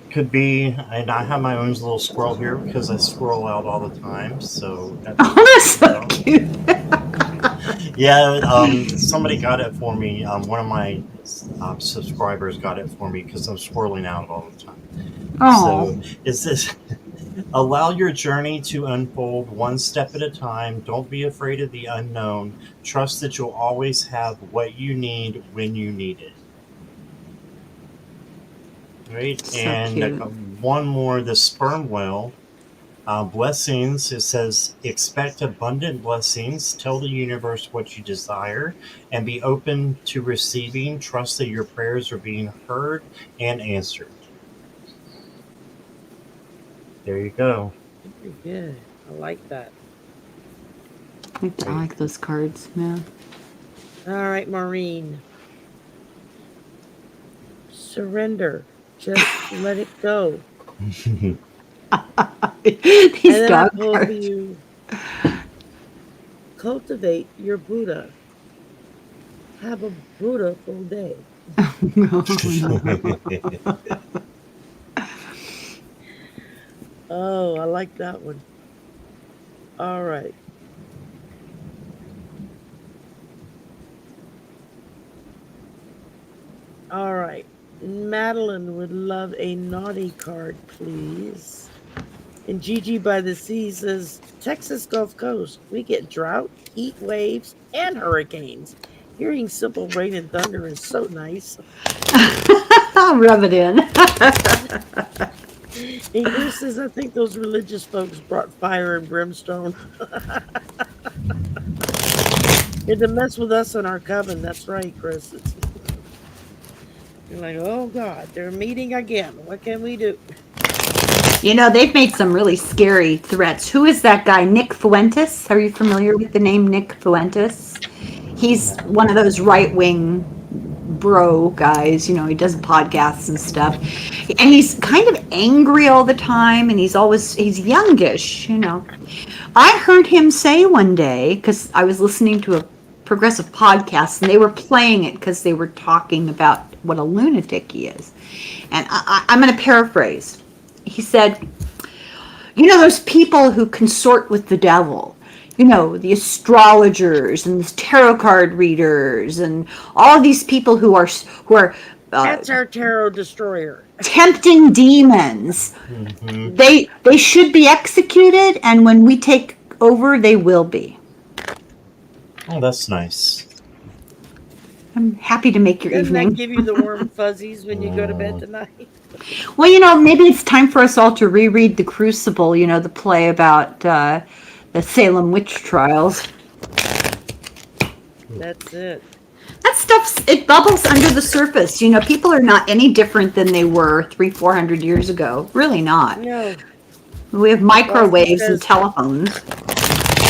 could be, and I have my own little squirrel here because I squirrel out all the time. So that's so cute. Yeah, somebody got it for me. One of my subscribers got it for me because I'm swirling out all the time. Oh. So it says, allow your journey to unfold one step at a time. Don't be afraid of the unknown. Trust that you'll always have what you need when you need it. Right? So and cute. One more, the sperm whale. Blessings, it says, expect abundant blessings. Tell the universe what you desire and be open to receiving. Trust that your prayers are being heard and answered. There you go. Very good. I like that. I like those cards, man. All right, Maureen. Surrender. Just let it go. These dog cards. You cultivate your Buddha. Have a Buddha-ful day. Oh, I like that one. All right. All right. Madeline would love a naughty card, please. And Gigi by the Sea says, Texas Gulf Coast, we get drought, heat waves, and hurricanes. Hearing simple rain and thunder is so nice. I'll rub it in. And Chris says, I think those religious folks brought fire and brimstone. And to mess with us in our coven. That's right, Chris. You're like, oh God, they're meeting again. What can we do? They've made some really scary threats. Who is that guy? Nick Fuentes? Are you familiar with the name Nick Fuentes? He's one of those right-wing bro guys. He does podcasts and stuff. And he's kind of angry all the time, and he's youngish, I heard him say one day, because I was listening to a progressive podcast, and they were playing it because they were talking about what a lunatic he is. And I'm going to paraphrase. He said, those people who consort with the devil, the astrologers and the tarot card readers and all of these people who are that's our tarot destroyer. Tempting demons. Mm-hmm. They should be executed, and when we take over, they will be. Oh, that's nice. I'm happy to make your evening. Doesn't that give you the warm fuzzies when you go to bed tonight? Well, maybe it's time for us all to reread The Crucible, the play about the Salem witch trials. That's it. That stuff, it bubbles under the surface. People are not any different than they were 300-400 years ago. Really not. No. We have microwaves and telephones.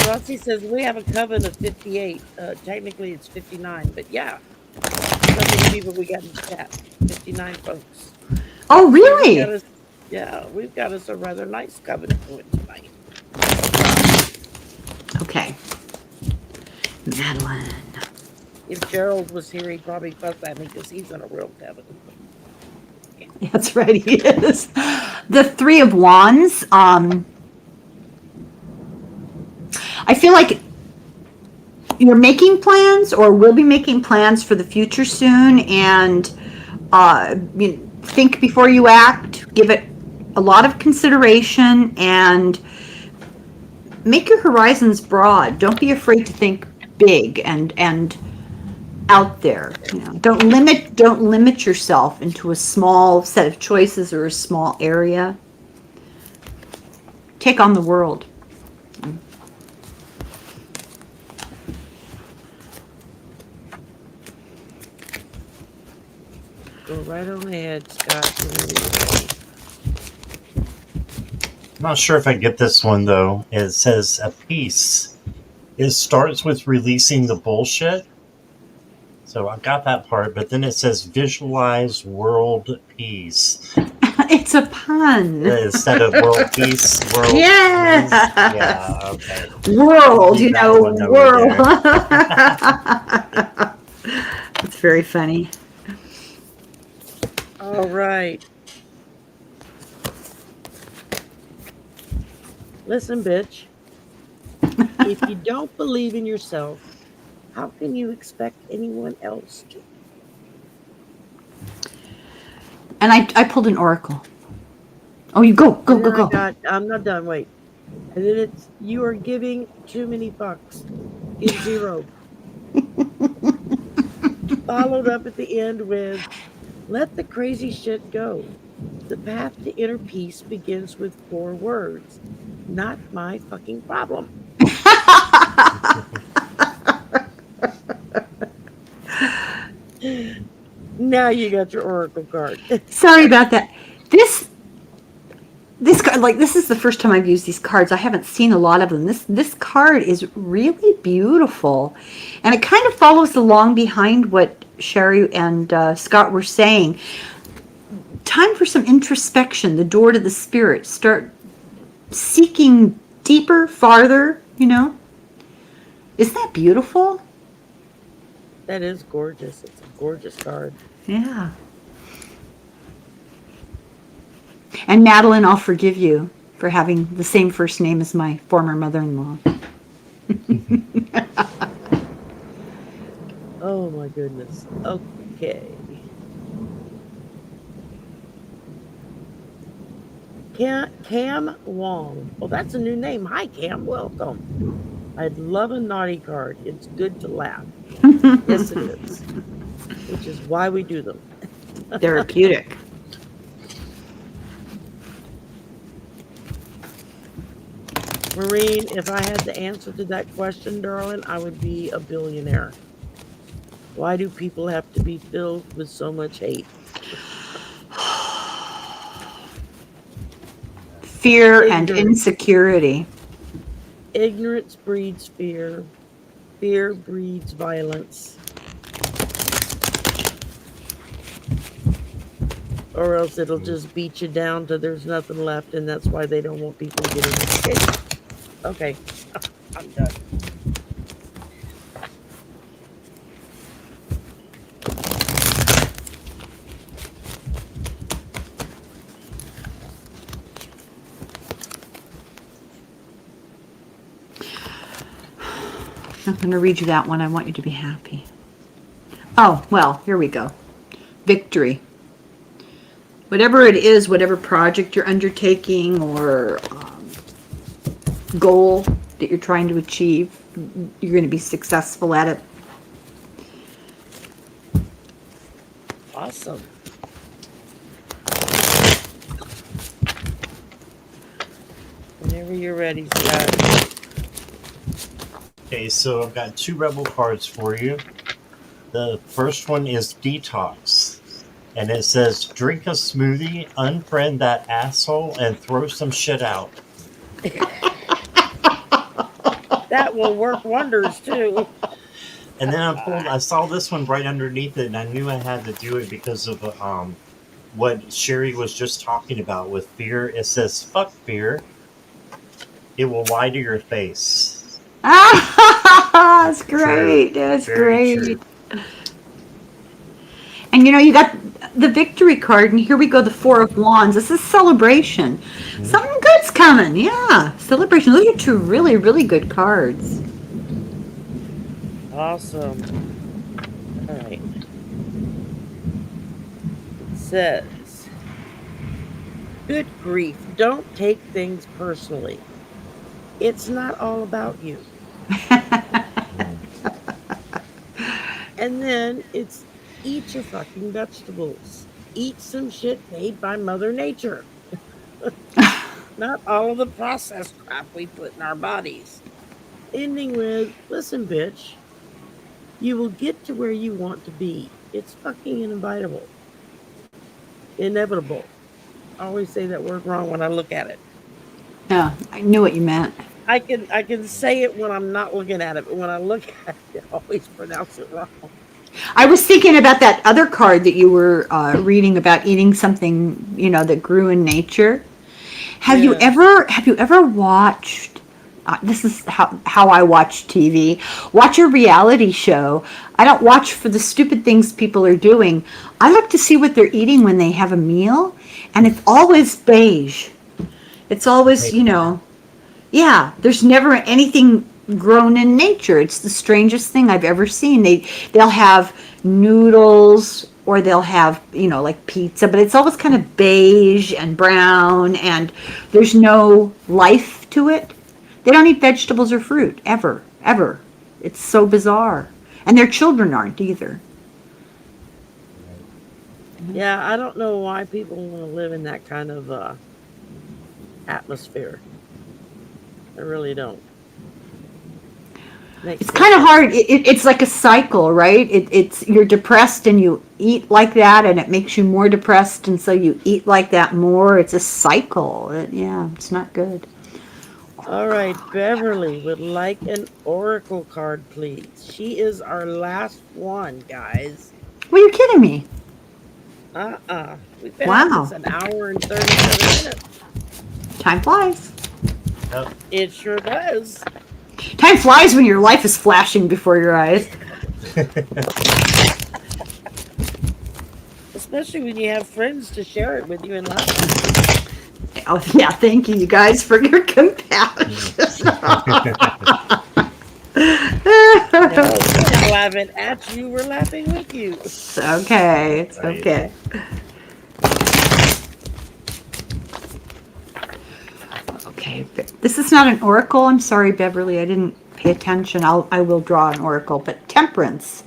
Rossi says we have a coven of 58. Technically, it's 59, but yeah. So many people we got in the chat. 59 folks. Oh, really? We've got us a rather nice coven going tonight. Okay. Madeline. If Gerald was here, he'd probably fuss at me because he's in a real coven. That's right, he is. The Three of Wands. I feel like you're making plans or will be making plans for the future soon, and think before you act. Give it a lot of consideration and make your horizons broad. Don't be afraid to think big and out there. Don't limit yourself into a small set of choices or a small area. Take on the world. Go right on ahead, Scott. Whenever you're ready. I'm not sure if I get this one, though. It says a piece. It starts with releasing the bullshit. So I got that part, but then it says visualize world peace. It's a pun. Instead of world peace, world peace. Yeah, okay. World, world. It's very funny. All right. Listen, bitch. If you don't believe in yourself, how can you expect anyone else to? And I pulled an oracle. Oh, you go. I'm not done. Wait. And then it's, you are giving too many fucks. Give 0. Followed up at the end with, let the crazy shit go. The path to inner peace begins with 4 words. Not my fucking problem. Now you got your oracle card. Sorry about that. This card, like, this is the first time I've used these cards. I haven't seen a lot of them. This card is really beautiful, and it kind of follows along behind what Sherry and Scott were saying. Time for some introspection. The door to the spirit. Start seeking deeper, farther. Isn't that beautiful? That is gorgeous. It's a gorgeous card. Yeah. And Madeline, I'll forgive you for having the same first name as my former mother-in-law. Oh my goodness. Okay. Cam Wong. Well, that's a new name. Hi, Cam. Welcome. I'd love a naughty card. It's good to laugh. Yes, it is. Which is why we do them. Therapeutic. Maureen, if I had the answer to that question, darling, I would be a billionaire. Why do people have to be filled with so much hate? Fear and insecurity. Ignorance breeds fear. Fear breeds violence. Or else it'll just beat you down till there's nothing left, and that's why they don't want people getting educated. Okay, I'm done. I'm going to read you that one. I want you to be happy. Oh, well, here we go. Victory. Whatever it is, whatever project you're undertaking or goal that you're trying to achieve, you're going to be successful at it. Awesome. Whenever you're ready, Scott. Okay, so I've got 2 rebel cards for you. The first one is Detox. And it says, drink a smoothie, unfriend that asshole, and throw some shit out. That will work wonders, too. And then I saw this one right underneath it, and I knew I had to do it because of what Sherry was just talking about with fear. It says, fuck fear. It will lie to your face. That's great. That's great. True. And you got the victory card, and here we go, the Four of Wands. This is celebration. Something good's coming. Yeah, celebration. Those are two really, really good cards. Awesome. All right. It says, good grief, don't take things personally. It's not all about you. And then it's eat your fucking vegetables. Eat some shit made by Mother Nature. Not all of the processed crap we put in our bodies. Ending with, listen, bitch, you will get to where you want to be. It's fucking inevitable. Inevitable. I always say that word wrong when I look at it. Yeah, I knew what you meant. I can say it when I'm not looking at it, but when I look at it, I always pronounce it wrong. I was thinking about that other card that you were reading about eating something, that grew in nature. Have you ever watched? This is how I watch TV. Watch a reality show. I don't watch for the stupid things people are doing. I look to see what they're eating when they have a meal, and it's always beige. It's always, yeah. There's never anything grown in nature. It's the strangest thing I've ever seen. They'll have noodles, or they'll have, like pizza, but it's always kind of beige and brown, and there's no life to it. They don't eat vegetables or fruit, ever. It's so bizarre. And their children aren't either. Yeah, I don't know why people want to live in that kind of atmosphere. I really don't. It's kind of hard. It's like a cycle, right? It's you're depressed and you eat like that, and it makes you more depressed, and so you eat like that more. It's a cycle. It's not good. All right, Beverly would like an oracle card, please. She is our last one, guys. Well, you're kidding me. We've been at this an hour and 37 minutes. Time flies. Yep. It sure does. Time flies when your life is flashing before your eyes. Especially when you have friends to share it with you and laugh. Oh, yeah, thank you guys for your compassion. No, we're not laughing at you, we're laughing with you. It's okay. It's okay. Okay, this is not an oracle. I'm sorry, Beverly. I didn't pay attention. I will draw an oracle, but temperance.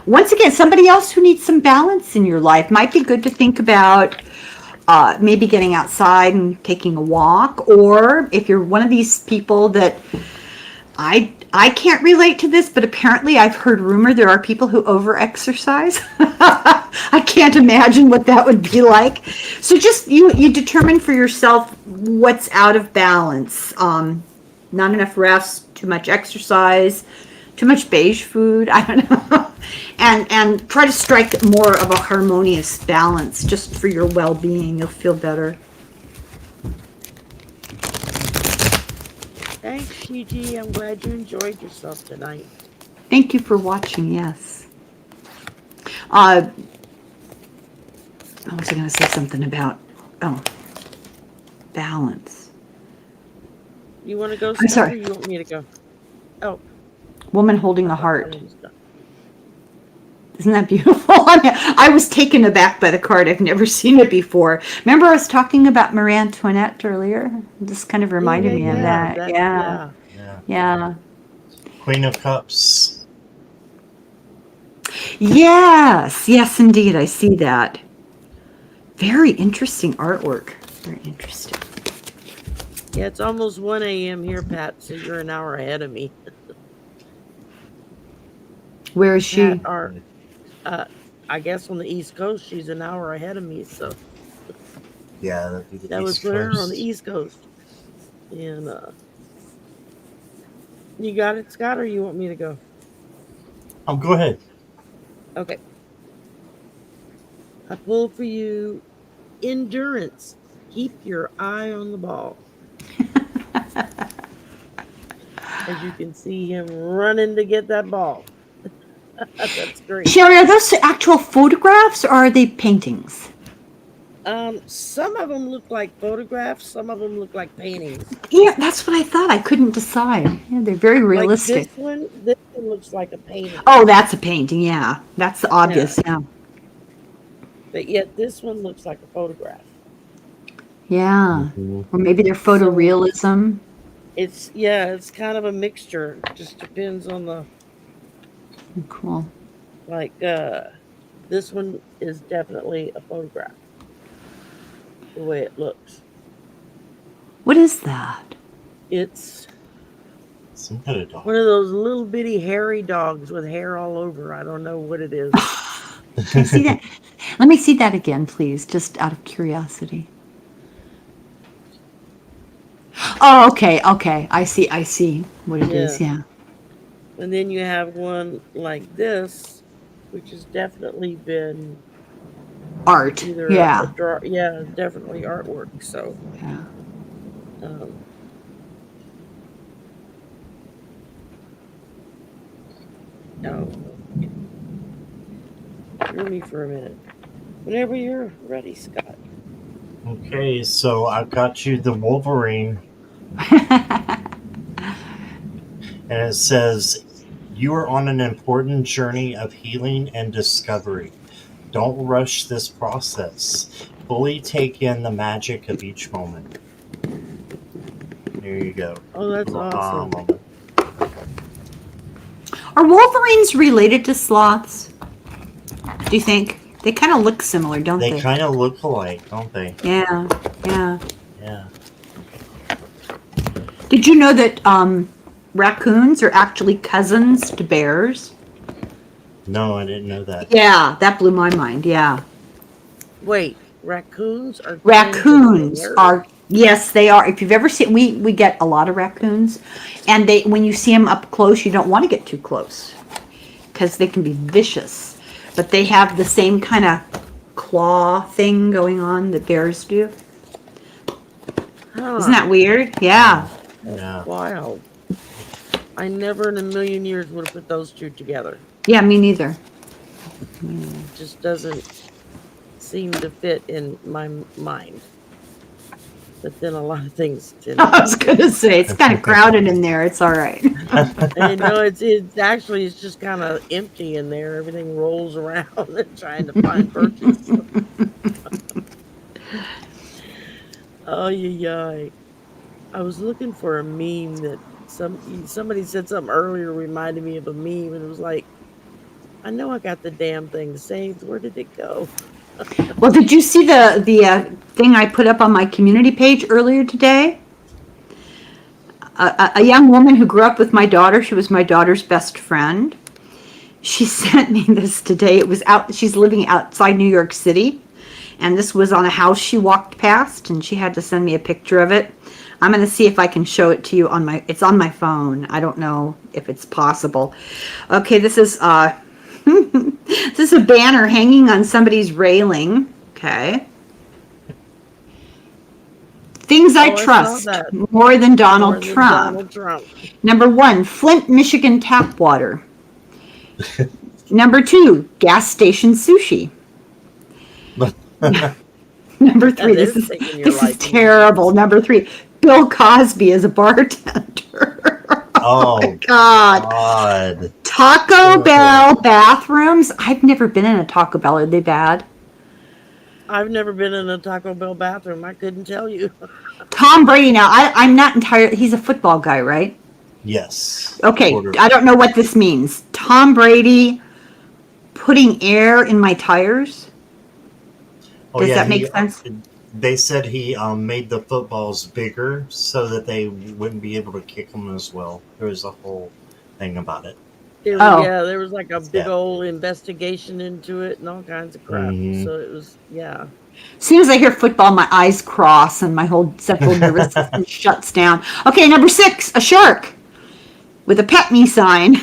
Once again, somebody else who needs some balance in your life. Might be good to think about maybe getting outside and taking a walk, or if you're one of these people that I can't relate to this, but apparently I've heard rumor there are people who over-exercise. I can't imagine what that would be like. So just you determine for yourself what's out of balance. Not enough rest, too much exercise, too much beige food, I don't know. And try to strike more of a harmonious balance just for your well-being. You'll feel better. Thanks, Gigi. I'm glad you enjoyed yourself tonight. Thank you for watching, yes. I was going to say something about, balance. You want to go, I'm sorry. or you want me to go? Oh. Woman holding a heart. Isn't that beautiful? I was taken aback by the card. I've never seen it before. Remember I was talking about Marie Antoinette earlier? This kind of reminded me of that. Yeah. Queen of Cups. Yes, indeed. I see that. Very interesting artwork. Very interesting. Yeah, it's almost 1 a.m. here, Pat, so you're an hour ahead of me. Where is she? I guess on the East Coast, she's an hour ahead of me, so. Yeah, that'd be the that would East put her Coast. on the East Coast. And, you got it, Scott, or you want me to go? Oh, go ahead. Okay. I pulled for you endurance. Keep your eye on the ball. As you can see him running to get that ball. That's great. Sherry, are those actual photographs or are they paintings? Some of them look like photographs. Some of them look like paintings. Yeah, that's what I thought. I couldn't decide. Yeah, they're very Like realistic. this one looks like a painting. Oh, that's a painting. Yeah, that's obvious. Yeah. But yet this one looks like a photograph. Yeah. Mhm. Or maybe they're photorealism. It's kind of a mixture. It just depends on the Cool. like. This one is definitely a photograph. The way it looks, What is that? it's Some kind of dog. one of those little bitty hairy dogs with hair all over. I don't know what it is. Can I see that? Let me see that again, please, just out of curiosity. Oh, okay, okay. I see what it is. Yeah. And then you have one like this, which has definitely been Art. either Yeah. definitely artwork. So, Yeah. um, no, hear me for a minute. Whenever you're ready, Scott. Okay, so I've got you the Wolverine, and it says, "You are on an important journey of healing and discovery. Don't rush this process. Fully take in the magic of each moment." There you go. Oh, that's awesome. Moment. Are wolverines related to sloths? Do you think? They kind of look similar, don't They they? kind of look alike, don't they? Yeah. Yeah. Yeah. Did you know that raccoons are actually cousins to bears? No, I didn't know that. Yeah, that blew my mind. Yeah. Wait, raccoons are Raccoons bears? are, yes, they are. If you've ever seen, we get a lot of raccoons, and when you see them up close, you don't want to get too close because they can be vicious. But they have the same kind of claw thing going on that bears do. Huh. Isn't that weird? Yeah. Yeah. Wild. I never in a million years would have put those two together. Yeah, me neither. It just doesn't seem to fit in my mind. But then a lot of things didn't. I was gonna say it's kind of crowded in there. It's all right. And it's actually it's just kind of empty in there. Everything rolls around and trying to find purchase. Oh yeah. I was looking for a meme that somebody said something earlier reminded me of a meme, and it was like, I know I got the damn thing saved. Where did it go? Well, did you see the thing I put up on my community page earlier today? A young woman who grew up with my daughter. She was my daughter's best friend. She sent me this today. It was out. She's living outside New York City, and this was on a house she walked past, and she had to send me a picture of it. I'm going to see if I can show it to you on my. It's on my phone. I don't know if it's possible. Okay, this is this is a banner hanging on somebody's railing. Okay. Things I trust more than Donald Trump. Number 1, Flint, Michigan tap water. Number 2, gas station sushi. Number 3, this is terrible. Number 3, Bill Cosby as a bartender. Oh my God. Taco Bell bathrooms. I've never been in a Taco Bell. Are they bad? I've never been in a Taco Bell bathroom. I couldn't tell you. Tom Brady. Now, I'm not entirely. He's a football guy, right? Yes. Okay. I don't know what this means. Tom Brady putting air in my tires. Does that make sense? They said he made the footballs bigger so that they wouldn't be able to kick them as well. There was a whole thing about it. Yeah, there was like a big old investigation into it and all kinds of crap. Mm-hmm. So it was, yeah. As soon as I hear football, my eyes cross and my whole central nervous system shuts down. Okay, number 6, a shark with a pet me sign,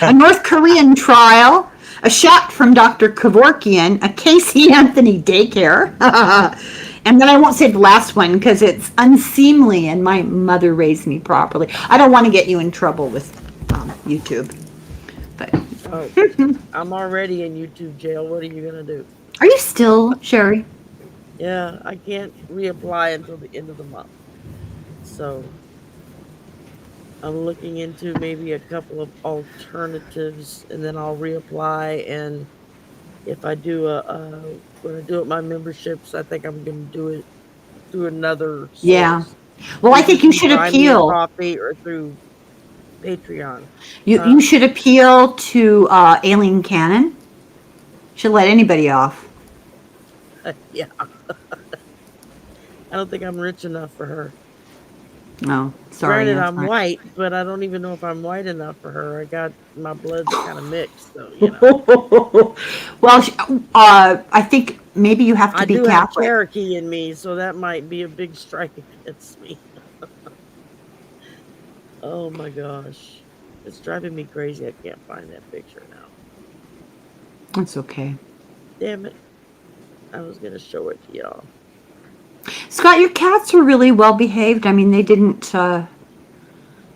a North Korean trial, a shot from Dr. Kevorkian, a Casey Anthony daycare, and then I won't say the last one because it's unseemly and my mother raised me properly. I don't want to get you in trouble with YouTube. But Oh, I'm already in YouTube jail. What are you gonna do? Are you still, Sherry? Yeah, I can't reapply until the end of the month. So I'm looking into maybe a couple of alternatives, and then I'll reapply. And if I do when I do it my memberships, I think I'm gonna do it through another Yeah. source, Well, I either think you through should Buy Me a appeal. Coffee or through Patreon. You Huh? should appeal to Aileen Cannon. She'll let anybody off. Yeah, I don't think I'm rich enough for her. No, sorry, Granted, that's I'm not. white, but I don't even know if I'm white enough for her. I got my blood's kind of mixed, so Well, I think maybe you have to I be do have Catholic. Cherokee in me, so that might be a big strike against me. Oh my gosh, it's driving me crazy. I can't find that picture now. That's okay. Damn it! I was gonna show it to y'all. Scott, your cats are really well behaved. I mean, they didn't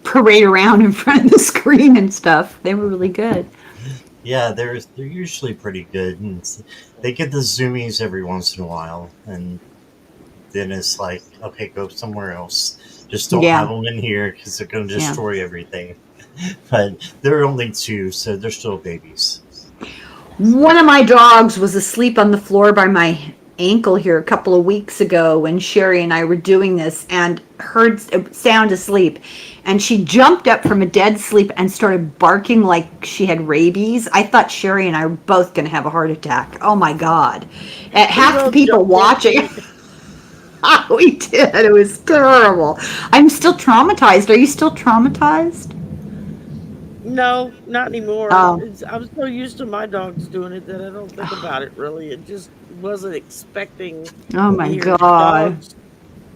parade around in front of the screen and stuff. They were really good. Yeah, they're usually pretty good, and they get the zoomies every once in a while, and then it's like, okay, go somewhere else. Just don't have Yeah. them in here because they're going to Yeah. destroy everything. But they're only 2, so they're still babies. One of my dogs was asleep on the floor by my ankle here a couple of weeks ago when Sherry and I were doing this and heard sound asleep. And she jumped up from a dead sleep and started barking like she had rabies. I thought Sherry and I were both going to have a heart attack. Oh my God. Half the people watching. We did. It was terrible. I'm still traumatized. Are you still traumatized? No, not anymore. Oh. I'm so used to my dogs doing it that I don't think about it really. It just wasn't expecting Oh to my hear God. dogs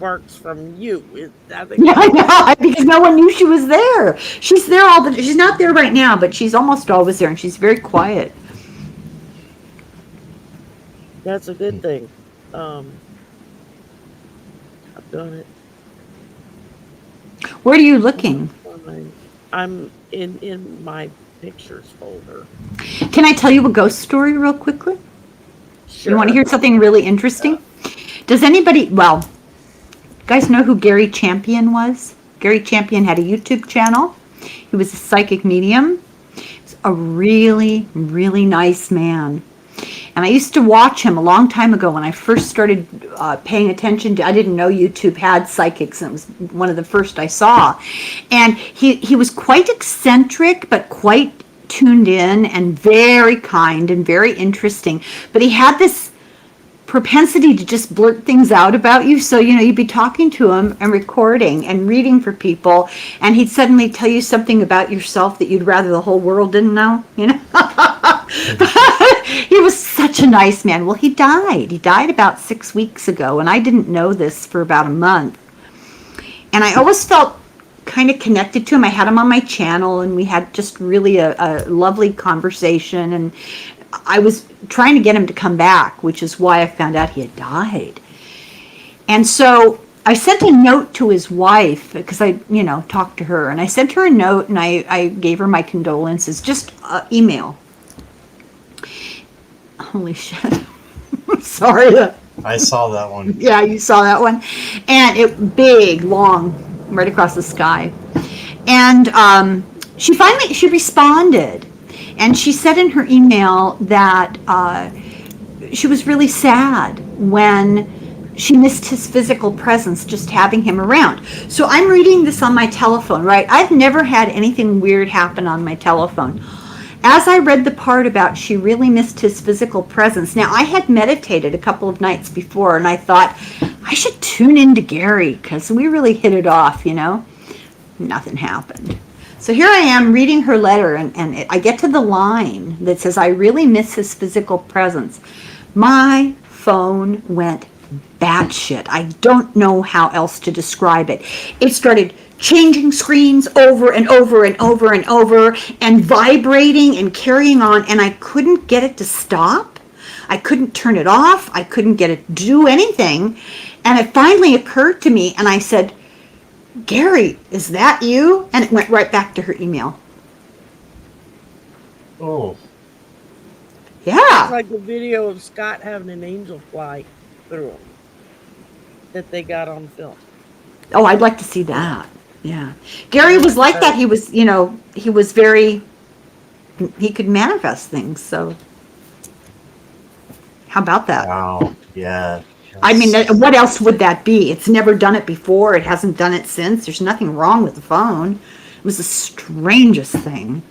barks from you. I think Yeah, I know, because no one knew she was there. She's there all the. She's not there right now, but she's almost always there, and she's very quiet. that's a good thing. I've done it. Where are you looking? I'm in my pictures folder. Can I tell you a ghost story real quickly? Sure. You want to hear something really interesting? Does anybody? Well, you guys know who Gary Champion was? Gary Champion had a YouTube channel. He was a psychic medium. He's a really, really nice man. And I used to watch him a long time ago when I first started paying attention to, I didn't know YouTube had psychics, and it was one of the first I saw. And he was quite eccentric, but quite tuned in and very kind and very interesting. But he had this propensity to just blurt things out about you. So, you'd be talking to him and recording and reading for people, and he'd suddenly tell you something about yourself that you'd rather the whole world didn't know, He was such a nice man. Well, he died. He died about 6 weeks ago, and I didn't know this for about a month. And I always felt kind of connected to him. I had him on my channel, and we had just really a lovely conversation, and I was trying to get him to come back, which is why I found out he had died. And so I sent a note to his wife because I, talked to her, and I sent her a note, and I gave her my condolences, just email. Holy shit. Sorry. I saw that one. Yeah, you saw that one. And it big, long, right across the sky. And she responded. And she said in her email that she was really sad when she missed his physical presence, just having him around. So I'm reading this on my telephone, right? I've never had anything weird happen on my telephone. As I read the part about she really missed his physical presence, now I had meditated a couple of nights before, and I thought, I should tune into Gary, because we really hit it off, Nothing happened. So here I am reading her letter, and I get to the line that says, I really miss his physical presence. My phone went batshit. I don't know how else to describe it. It started changing screens over and over and over and over, and vibrating and carrying on, and I couldn't get it to stop. I couldn't turn it off. I couldn't get it to do anything. And it finally occurred to me, and I said, Gary, is that you? And it went right back to her email. Oh, It's Yeah. like the video of Scott having an angel fly through him that they got on film. Oh, I'd like to see that. Yeah. And Gary then was like that. He was, he was very, he could manifest things. So how about that? wow. Yeah. I mean, That's, what else would that be? It's never done it before. It hasn't done it since. There's nothing wrong with the phone. It was the strangest thing.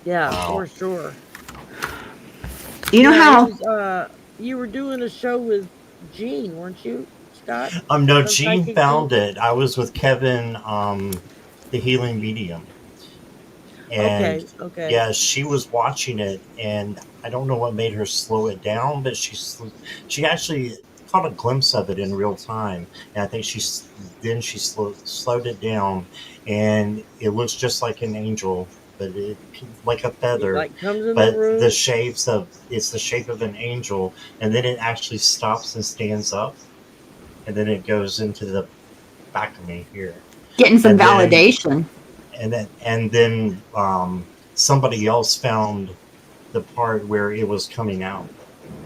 yeah, wow. for sure. You know Yeah, it how was you were doing a show with Gene, weren't you, Scott? No, From Gene Psychic Gene? found it. I was with Kevin, the healing medium, and Okay, okay. yeah, she was watching it, and I don't know what made her slow it down, but she actually caught a glimpse of it in real time, and I think then she slowed it down, and it looks just like an angel, but it like a It feather, like comes in the but room. it's the shape of an angel, and then it actually stops and stands up, and then it goes into the back of me here, getting some and then validation. somebody else found the part where it was coming out,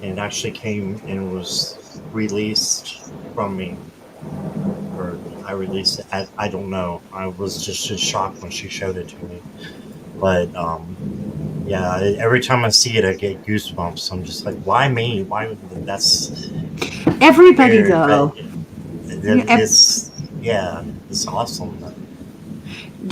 and it actually came and was released from me, or I released it. I don't know. I was just in shock when she showed it to me. But yeah, every time I see it, I get goosebumps. I'm just like, why me? Why? That's Everybody, weird, but though, you- ev- it's yeah, it's awesome.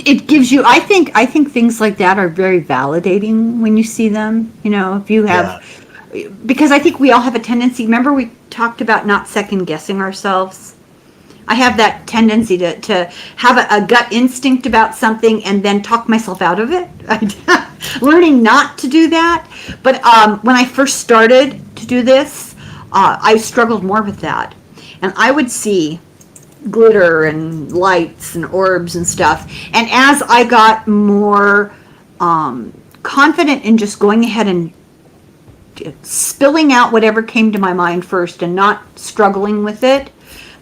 it gives you. I think things like that are very validating when you see them. If you have, Yeah, because I think we all have a tendency. Remember, we talked about not second guessing ourselves. I have that tendency to have a gut instinct about something and then talk myself out of it. Learning not to do that. But when I first started to do this, I struggled more with that. And I would see glitter and lights and orbs and stuff. And as I got more confident in just going ahead and spilling out whatever came to my mind first and not struggling with it,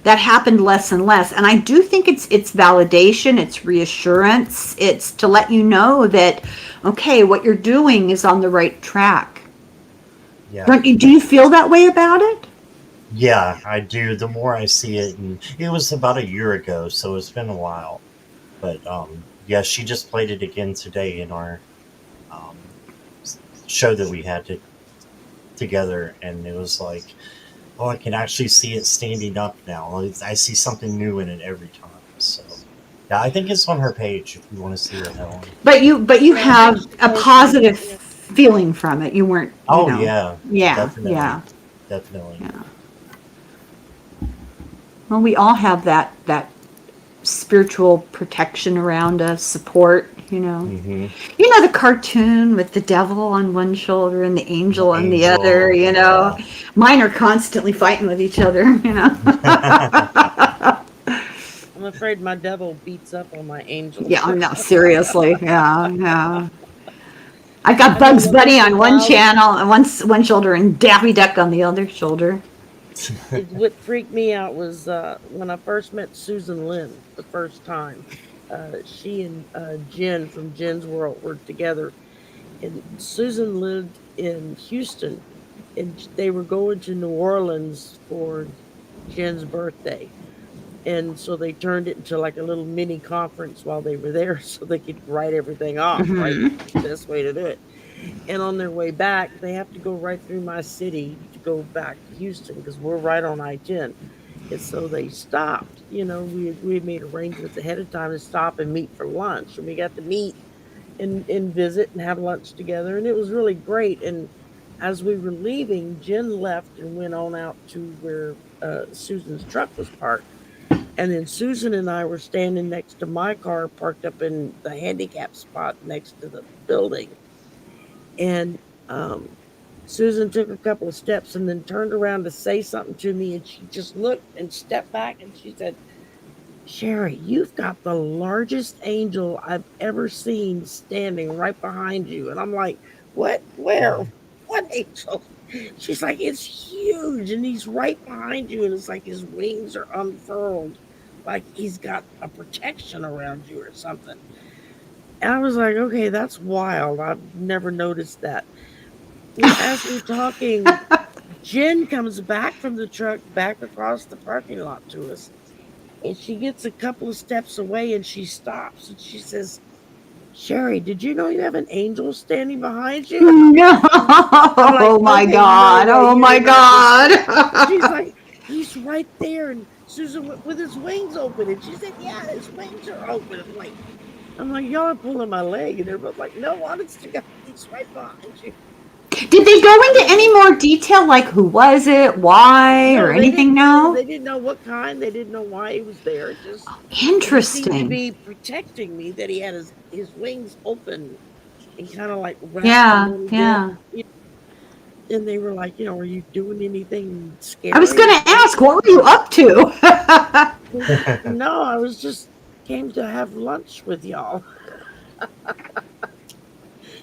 that happened less and less. And I do think it's validation, it's reassurance, it's to let you know that okay, what you're doing is on the right track. yeah. Do you feel that way about it? Yeah, I do. The more I see it, and it was about a year ago, so it's been a while. But yeah, she just played it again today in our um, show that we had together, and it was like, oh, I can actually see it standing up now. I see something new in it every time. So yeah, I think it's on her page if you want to see it, Helen. But you Yeah, I think have she a posted it. positive Yeah. feeling from it. You weren't, Oh yeah, yeah, definitely, yeah, definitely. yeah. Well, we all have that spiritual protection around us, support. Mm-hmm. The cartoon with the devil on one shoulder and the The angel on the other. angel, yeah. Mine are constantly fighting with each other. I'm afraid my devil beats up on my angel. Yeah, no, seriously. Yeah, yeah. I've got I know Bugs what Bunny Mr. on one Wow's channel, on one shoulder, and Daffy Duck on the other shoulder. what freaked me out was when I first met Susan Lynn the first time. She and Jen from Jen's World were together, and Susan lived in Houston, and they were going to New Orleans for Jen's birthday. And so they turned it into like a little mini conference while they were there so they could write everything off, right? Best way to do it. And on their way back, they have to go right through my city to go back to Houston because we're right on I-10. And so they stopped. We had made arrangements ahead of time to stop and meet for lunch. And we got to meet and visit and have lunch together. And it was really great. And as we were leaving, Jen left and went on out to where Susan's truck was parked. And then Susan and I were standing next to my car parked up in the handicap spot next to the building. And Susan took a couple of steps and then turned around to say something to me. And she just looked and stepped back and she said, Sherry, you've got the largest angel I've ever seen standing right behind you. And I'm like, what? Where? What angel? She's like, it's huge and he's right behind you. And it's like his wings are unfurled, like he's got a protection around you or something. And I was like, okay, that's wild. I've never noticed that. Well, as we're talking, Jen comes back from the truck back across the parking lot to us. And she gets a couple of steps away and she stops and she says, Sherry, did you know you have an angel standing behind you? No. I'm like, Oh my okay, no God. way, Oh you my did not just. She's God. like, he's right there. And Susan with his wings open. And she said, yeah, his wings are open. I'm like, y'all are pulling my leg. And everybody's like, no, honest to God, he's right behind you. Did they go And into then any more detail, like who was it, why, or no, they anything? didn't know. No? They didn't know what kind. They didn't know why he was there. It just seemed to Interesting. be protecting me that he had his wings open and kind of like wrapped a Yeah, little bit. yeah. And they were like, are you doing anything I was scary going or to ask, frightening? what were you up to? No, I was just came to have lunch with y'all.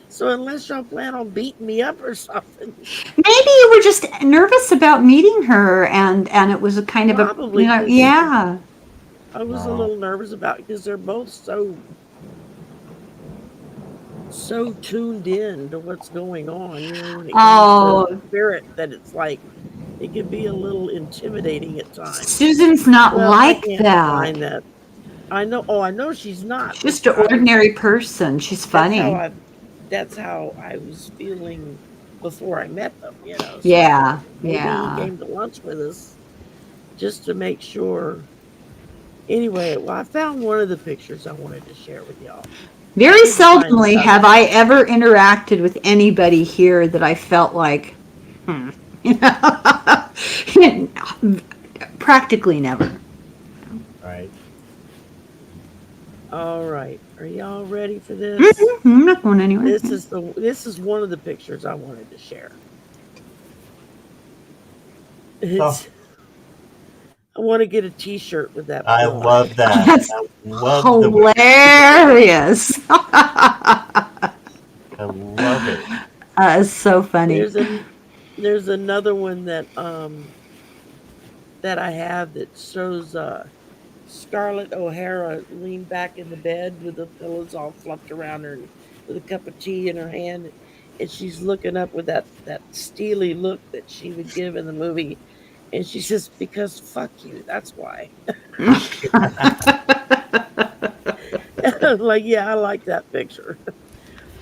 So unless y'all plan on beating me up or something, Maybe you were just nervous about meeting her, and it was a kind of a, probably because yeah. I was a No. little nervous about because they're both so tuned in to what's going on, when it comes to Oh, spirit that it's like it can be a little intimidating at times. Susan's not Well, I like can't that. define that. I know. Oh, I know she's not, She's but just an ordinary person. She's that's how funny. I that's how I was feeling before I met them. So I figured Yeah, maybe he yeah. came to lunch with us just to make sure. Anyway, well, I found one of the pictures I wanted to share with y'all. I Very couldn't find seldomly the have other. I ever interacted with anybody here that I felt like, you know, practically never. Right. All right, are y'all ready for this? I'm not going anywhere. This is one of the pictures I wanted to share. Oh, It's I want to get a T-shirt with that I bill on it. love that. That's I love the way hilarious. I love it. It's so funny. There's an there's another one that I have that shows Scarlett O'Hara leaned back in the bed with the pillows all fluffed around her and with a cup of tea in her hand, and she's looking up with that steely look that she would give in the movie, and she says, "Because fuck you, that's why." Like, yeah, I like that picture.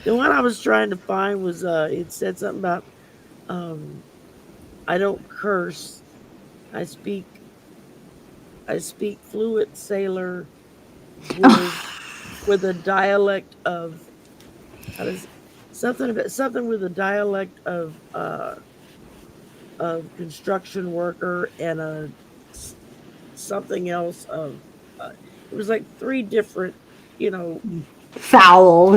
The one I was trying to find was it said something about um I don't curse. I speak I speak fluent sailor with a dialect of how does something with a dialect of construction worker and something else of it was like three different, you know, Foul,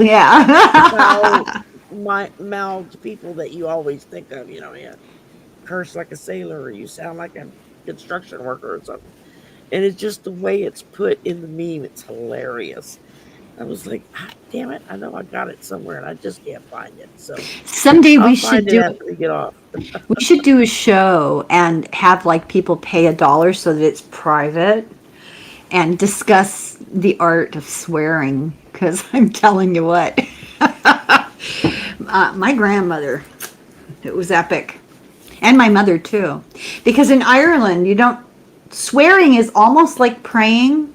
foul yeah. mouthed people that you always think of, yeah, curse like a sailor or you sound like a construction worker or something. And it's just the way it's put in the meme, it's hilarious. I was like, ah, damn it, I know I got it somewhere and I just can't find it. So Someday I'll we find should it do after we get off. we should do a show and have like people pay $1 so that it's private and discuss the art of swearing. Because I'm telling you what, my grandmother, it was epic, and my mother too. Because in Ireland, you don't swearing is almost like praying.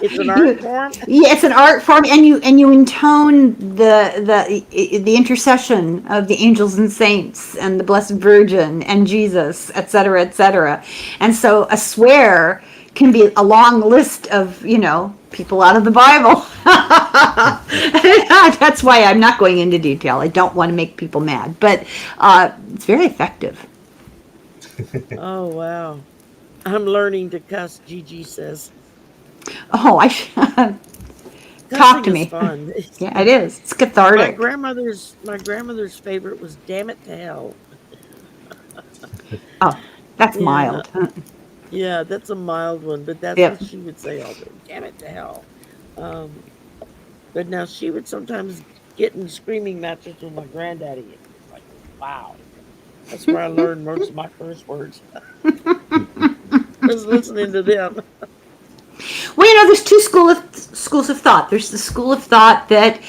It's an art You, form. yeah, it's an art form, and you intone the intercession of the angels and saints and the Blessed Virgin and Jesus, etc., etc. And so a swear can be a long list of people out of the Bible. That's why I'm not going into detail. I don't want to make people mad, but it's very effective. Oh wow. I'm learning to cuss, Gigi says. Oh, talk Cussing to is me. fun. Yeah, it is. It's cathartic. My grandmother's favorite was damn it to hell. Oh, that's Yeah. mild. Yeah, that's a mild one, but that's Yep. what she would say all day. Damn it to hell. Um, but now she would sometimes get in screaming matches with my granddaddy. And it's like, wow. That's where I learned most of my first words. Was listening to them. Well, there's two schools of thought. There's the school of thought that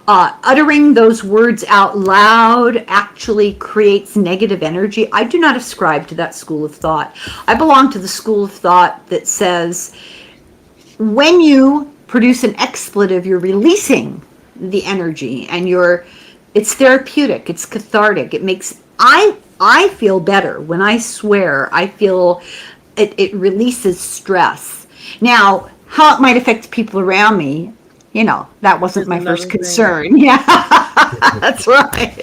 uttering those words out loud actually creates negative energy. I do not ascribe to that school of thought. I belong to the school of thought that says when you produce an expletive, you're releasing the energy, and it's therapeutic, it's cathartic. It makes I feel better when I swear. I feel it releases stress. Now, how it might affect people around me, that wasn't my first concern. Yeah, that's right.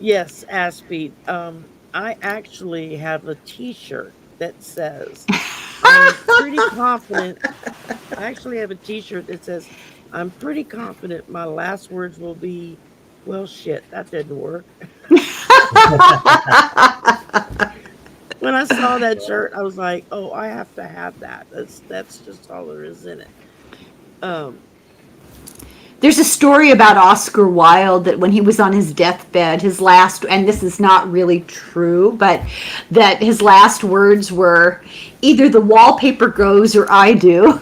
Yes, Aspie. I actually have a T-shirt that says, "I'm pretty confident." I actually have a T-shirt that says, "I'm pretty confident my last words will be, well, shit, that didn't work." When I saw that shirt, I was like, "Oh, I have to have that." That's just all there is in it. There's a story about Oscar Wilde that when he was on his deathbed, his last, and this is not really true, but that his last words were, either the wallpaper goes or I do.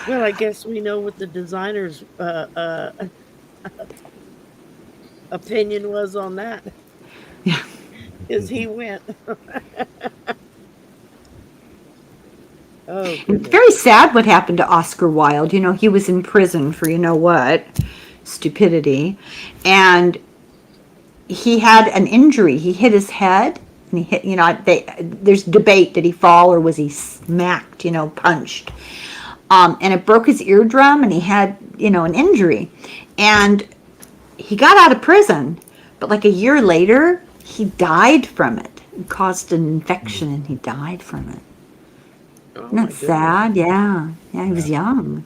Well, I guess we know what the designer's opinion was on that. Yeah. Is he went. Oh, goodness. Very sad what happened to Oscar Wilde. He was in prison for what? Stupidity. And he had an injury. He hit his head, and he hit, there's debate, did he fall or was he smacked, punched? And it broke his eardrum, and he had, an injury. And he got out of prison, but like a year later, he died from it. It caused an infection, and he died from it. Oh, Isn't that sad? Yeah. Yeah, he was young.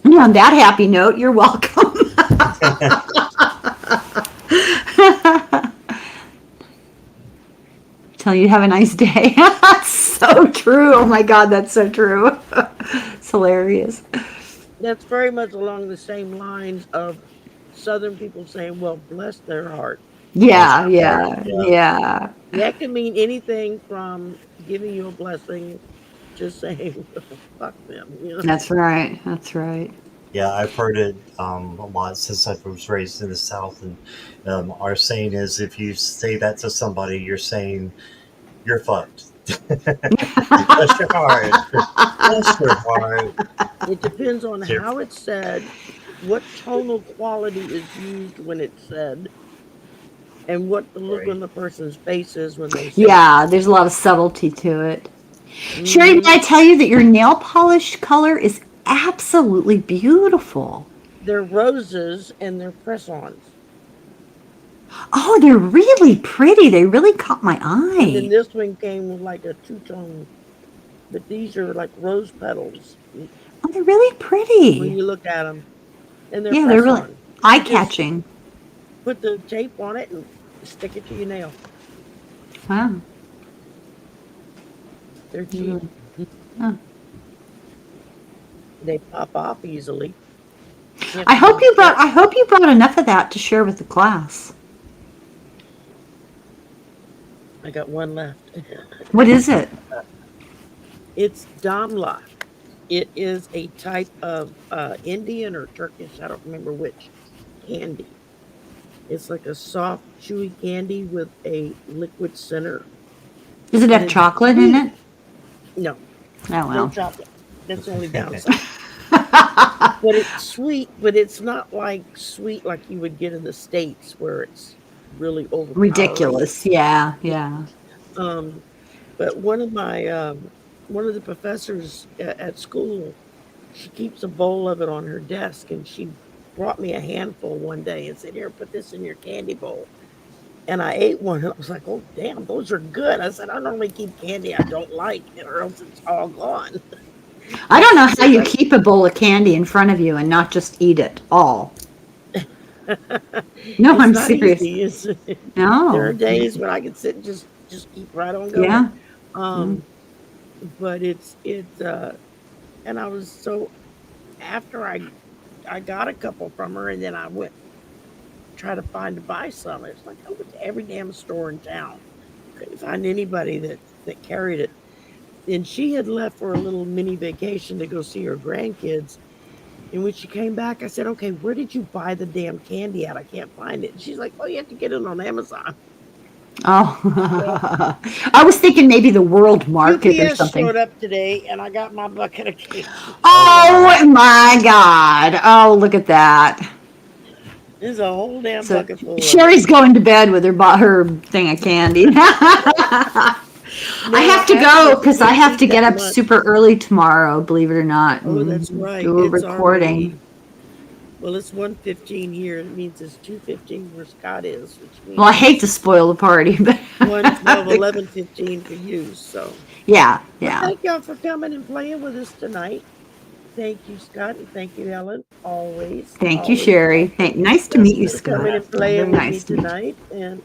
And on that happy note, you're welcome. Tell you to have a nice day. That's so true. Oh my God, that's so true. It's hilarious. That's very much along the same lines of Southern people saying, well, bless their heart. Yeah. That can mean anything from giving you a blessing, just saying, fuck them. That's right. Yeah, I've heard it a lot since I was raised in the South, and our saying is, if you say that to somebody, you're saying you're fucked. Bless your heart. Bless your heart. It depends on how it's said, what tonal quality is used when it's said, and what the look on the person's face is when they say it. There's a lot of subtlety to it. Sherry, did I tell you that your nail polish color is absolutely beautiful? They're roses and they're press-ons. Oh, they're really pretty. They really caught my eye. And then this one came with like a two-tone, but these are like rose petals. Oh, they're really pretty. When you look at them. And they're they're really eye-catching. Put the tape on it and stick it to your nail. Wow. They're cheap. Huh. They pop off easily. I hope you brought enough of that to share with the class. I got one left. What is it? It's damla. It is a type of Indian or Turkish, I don't remember which, candy. It's like a soft, chewy candy with a liquid center. Does it have chocolate in it? No. Oh, well. No chocolate. That's the only downside. But it's sweet, but it's not like sweet like you would get in the States where it's really overpowering. Ridiculous. Yeah. But one of the professors at school, she keeps a bowl of it on her desk, and she brought me a handful one day and said, "Here, put this in your candy bowl." And I ate one, and I was like, "Oh, damn, those are good." I said, "I normally keep candy I don't like, or else it's all gone." I don't know how you keep a bowl of candy in front of you and not just eat it all. No, I'm serious. Easy, No. There are days when I can sit and just keep right on going. Yeah. But it's and I was so, after I got a couple from her, and then I went try to find to buy some. It's like I went to every damn store in town. Couldn't find anybody that carried it. And she had left for a little mini vacation to go see her grandkids. And when she came back, I said, "Okay, where did you buy the damn candy at? I can't find it." And she's like, "Oh, you have to get it on Amazon." Oh, I was thinking maybe the World Market or UPS something. showed up today, and I got my bucket of candy. Oh my God! Oh, look at that. There's a whole damn So bucket full of it. Sherry's going to bed with her thing of candy. I have to go because I have to get up super early tomorrow, believe it or not. Oh, that's right. Do a It's recording. already, well, it's 1:15 here. It means it's 2:15 where Scott is, which means Well, I hate to spoil the party, but 1:12, 11:15 for you. So, yeah. thank y'all for coming and playing with us tonight. Thank you, Scott, and thank you, Helen. Always. Thank you, always Sherry. Nice to meet you, for Scott. coming and Very playing with nice me to meet you. tonight. And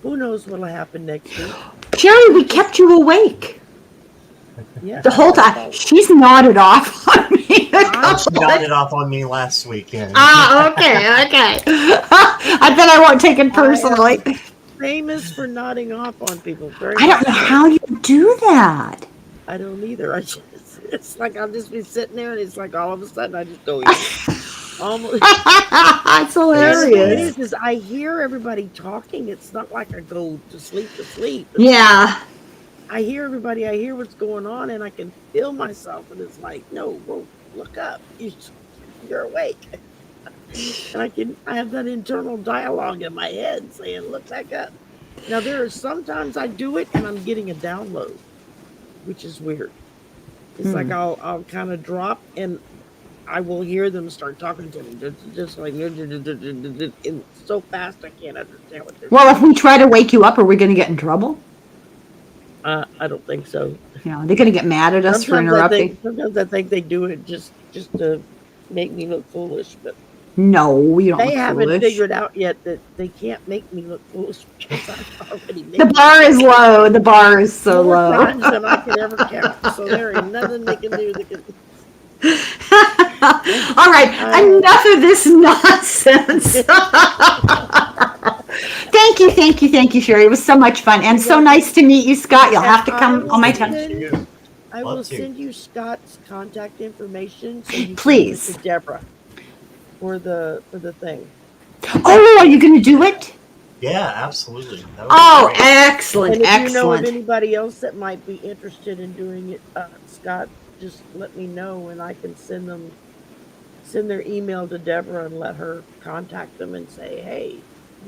who knows what'll happen next week? Sherry, we kept you awake Yeah, the whole time. She's nodded off on me. She nodded off on me last weekend. Okay. I bet I won't take it personally. famous for nodding off on people. Very I don't know how you do that. I don't either. It's like I'll just be sitting there, and it's like all of a sudden I just go almost. It's The thing hilarious. is I hear everybody talking. It's not like I go to sleep. It's Yeah. I hear everybody. I hear what's going on, and I can feel myself. And it's like, no, well, look up. You're awake. And I have that internal dialogue in my head saying, look back up. Now there are sometimes I do it, and I'm getting a download, which is weird. It's like I'll kind of drop, and I will hear them start talking to me, just like and so fast I can't understand what they're Well, if saying. we try to wake you up, are we going to get in trouble? I don't think so. Yeah, they're going to get mad at us for interrupting. Sometimes I think they do it just to make me look foolish, but No, we don't they look haven't foolish. figured out yet that they can't make me look foolish because I've already made The bar is low. The bar is so more low. times than I can ever count. So there ain't nothing they can do that can. All right, enough of this nonsense. Thank you, Sherry. It was so much fun and so nice to meet you, Scott. You'll have to come on my time. I will send you Scott's contact information so you can Please. give it to Deborah for the thing. Oh, are you going to do it? Yeah, absolutely. That would be Oh, great. excellent, And if you know of excellent. anybody else that might be interested in doing it, Scott, just let me know and I can send their email to Deborah and let her contact them and say, hey,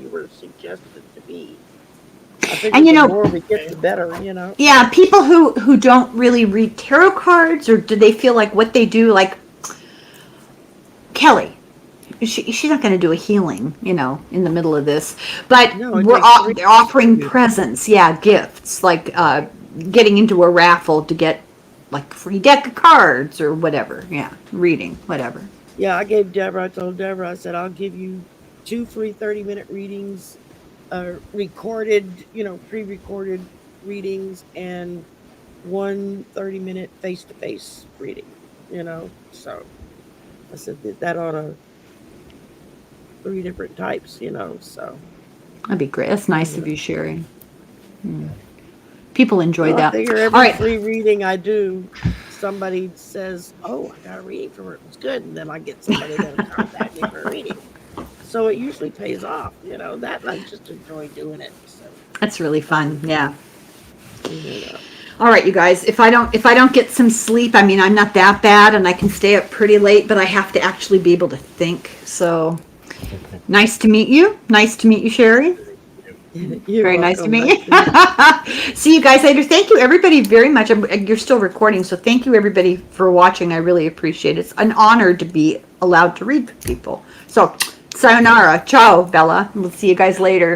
you were suggested to be. I think And, the more we get, the better, Yeah, people who don't really read tarot cards, or do they feel like what they do, like Kelly, she's not going to do a healing, in the middle of this, but No, it we're takes three- offering presents, gifts, like getting into a raffle to get like a free deck of cards or whatever, reading, whatever. Yeah, I told Deborah, I said, I'll give you 2 free 30-minute readings, recorded, pre-recorded readings, and 1 30-minute face-to-face reading, so I said that ought to 3 different types, so. That'd be great. That's nice of you, Sherry. People enjoy Well, I that. figure every All right. free reading I I somebody says, oh, I got a reading from her, it was good, and then I get somebody that'll contact me for a reading. So it usually pays off, that I just enjoy doing it. So, That's really fun. Yeah. you know. All right, you guys. If I don't get some sleep, I'm not that bad, and I can stay up pretty late, but I have to actually be able to think. So, nice to meet you. Nice to meet you, Sherry. Very nice to meet you. See you guys later. Thank you, everybody, very much. You're still recording, so thank you, everybody, for watching. I really appreciate it. It's an honor to be allowed to read for people. So, sayonara. Ciao, Bella. We'll see you guys later.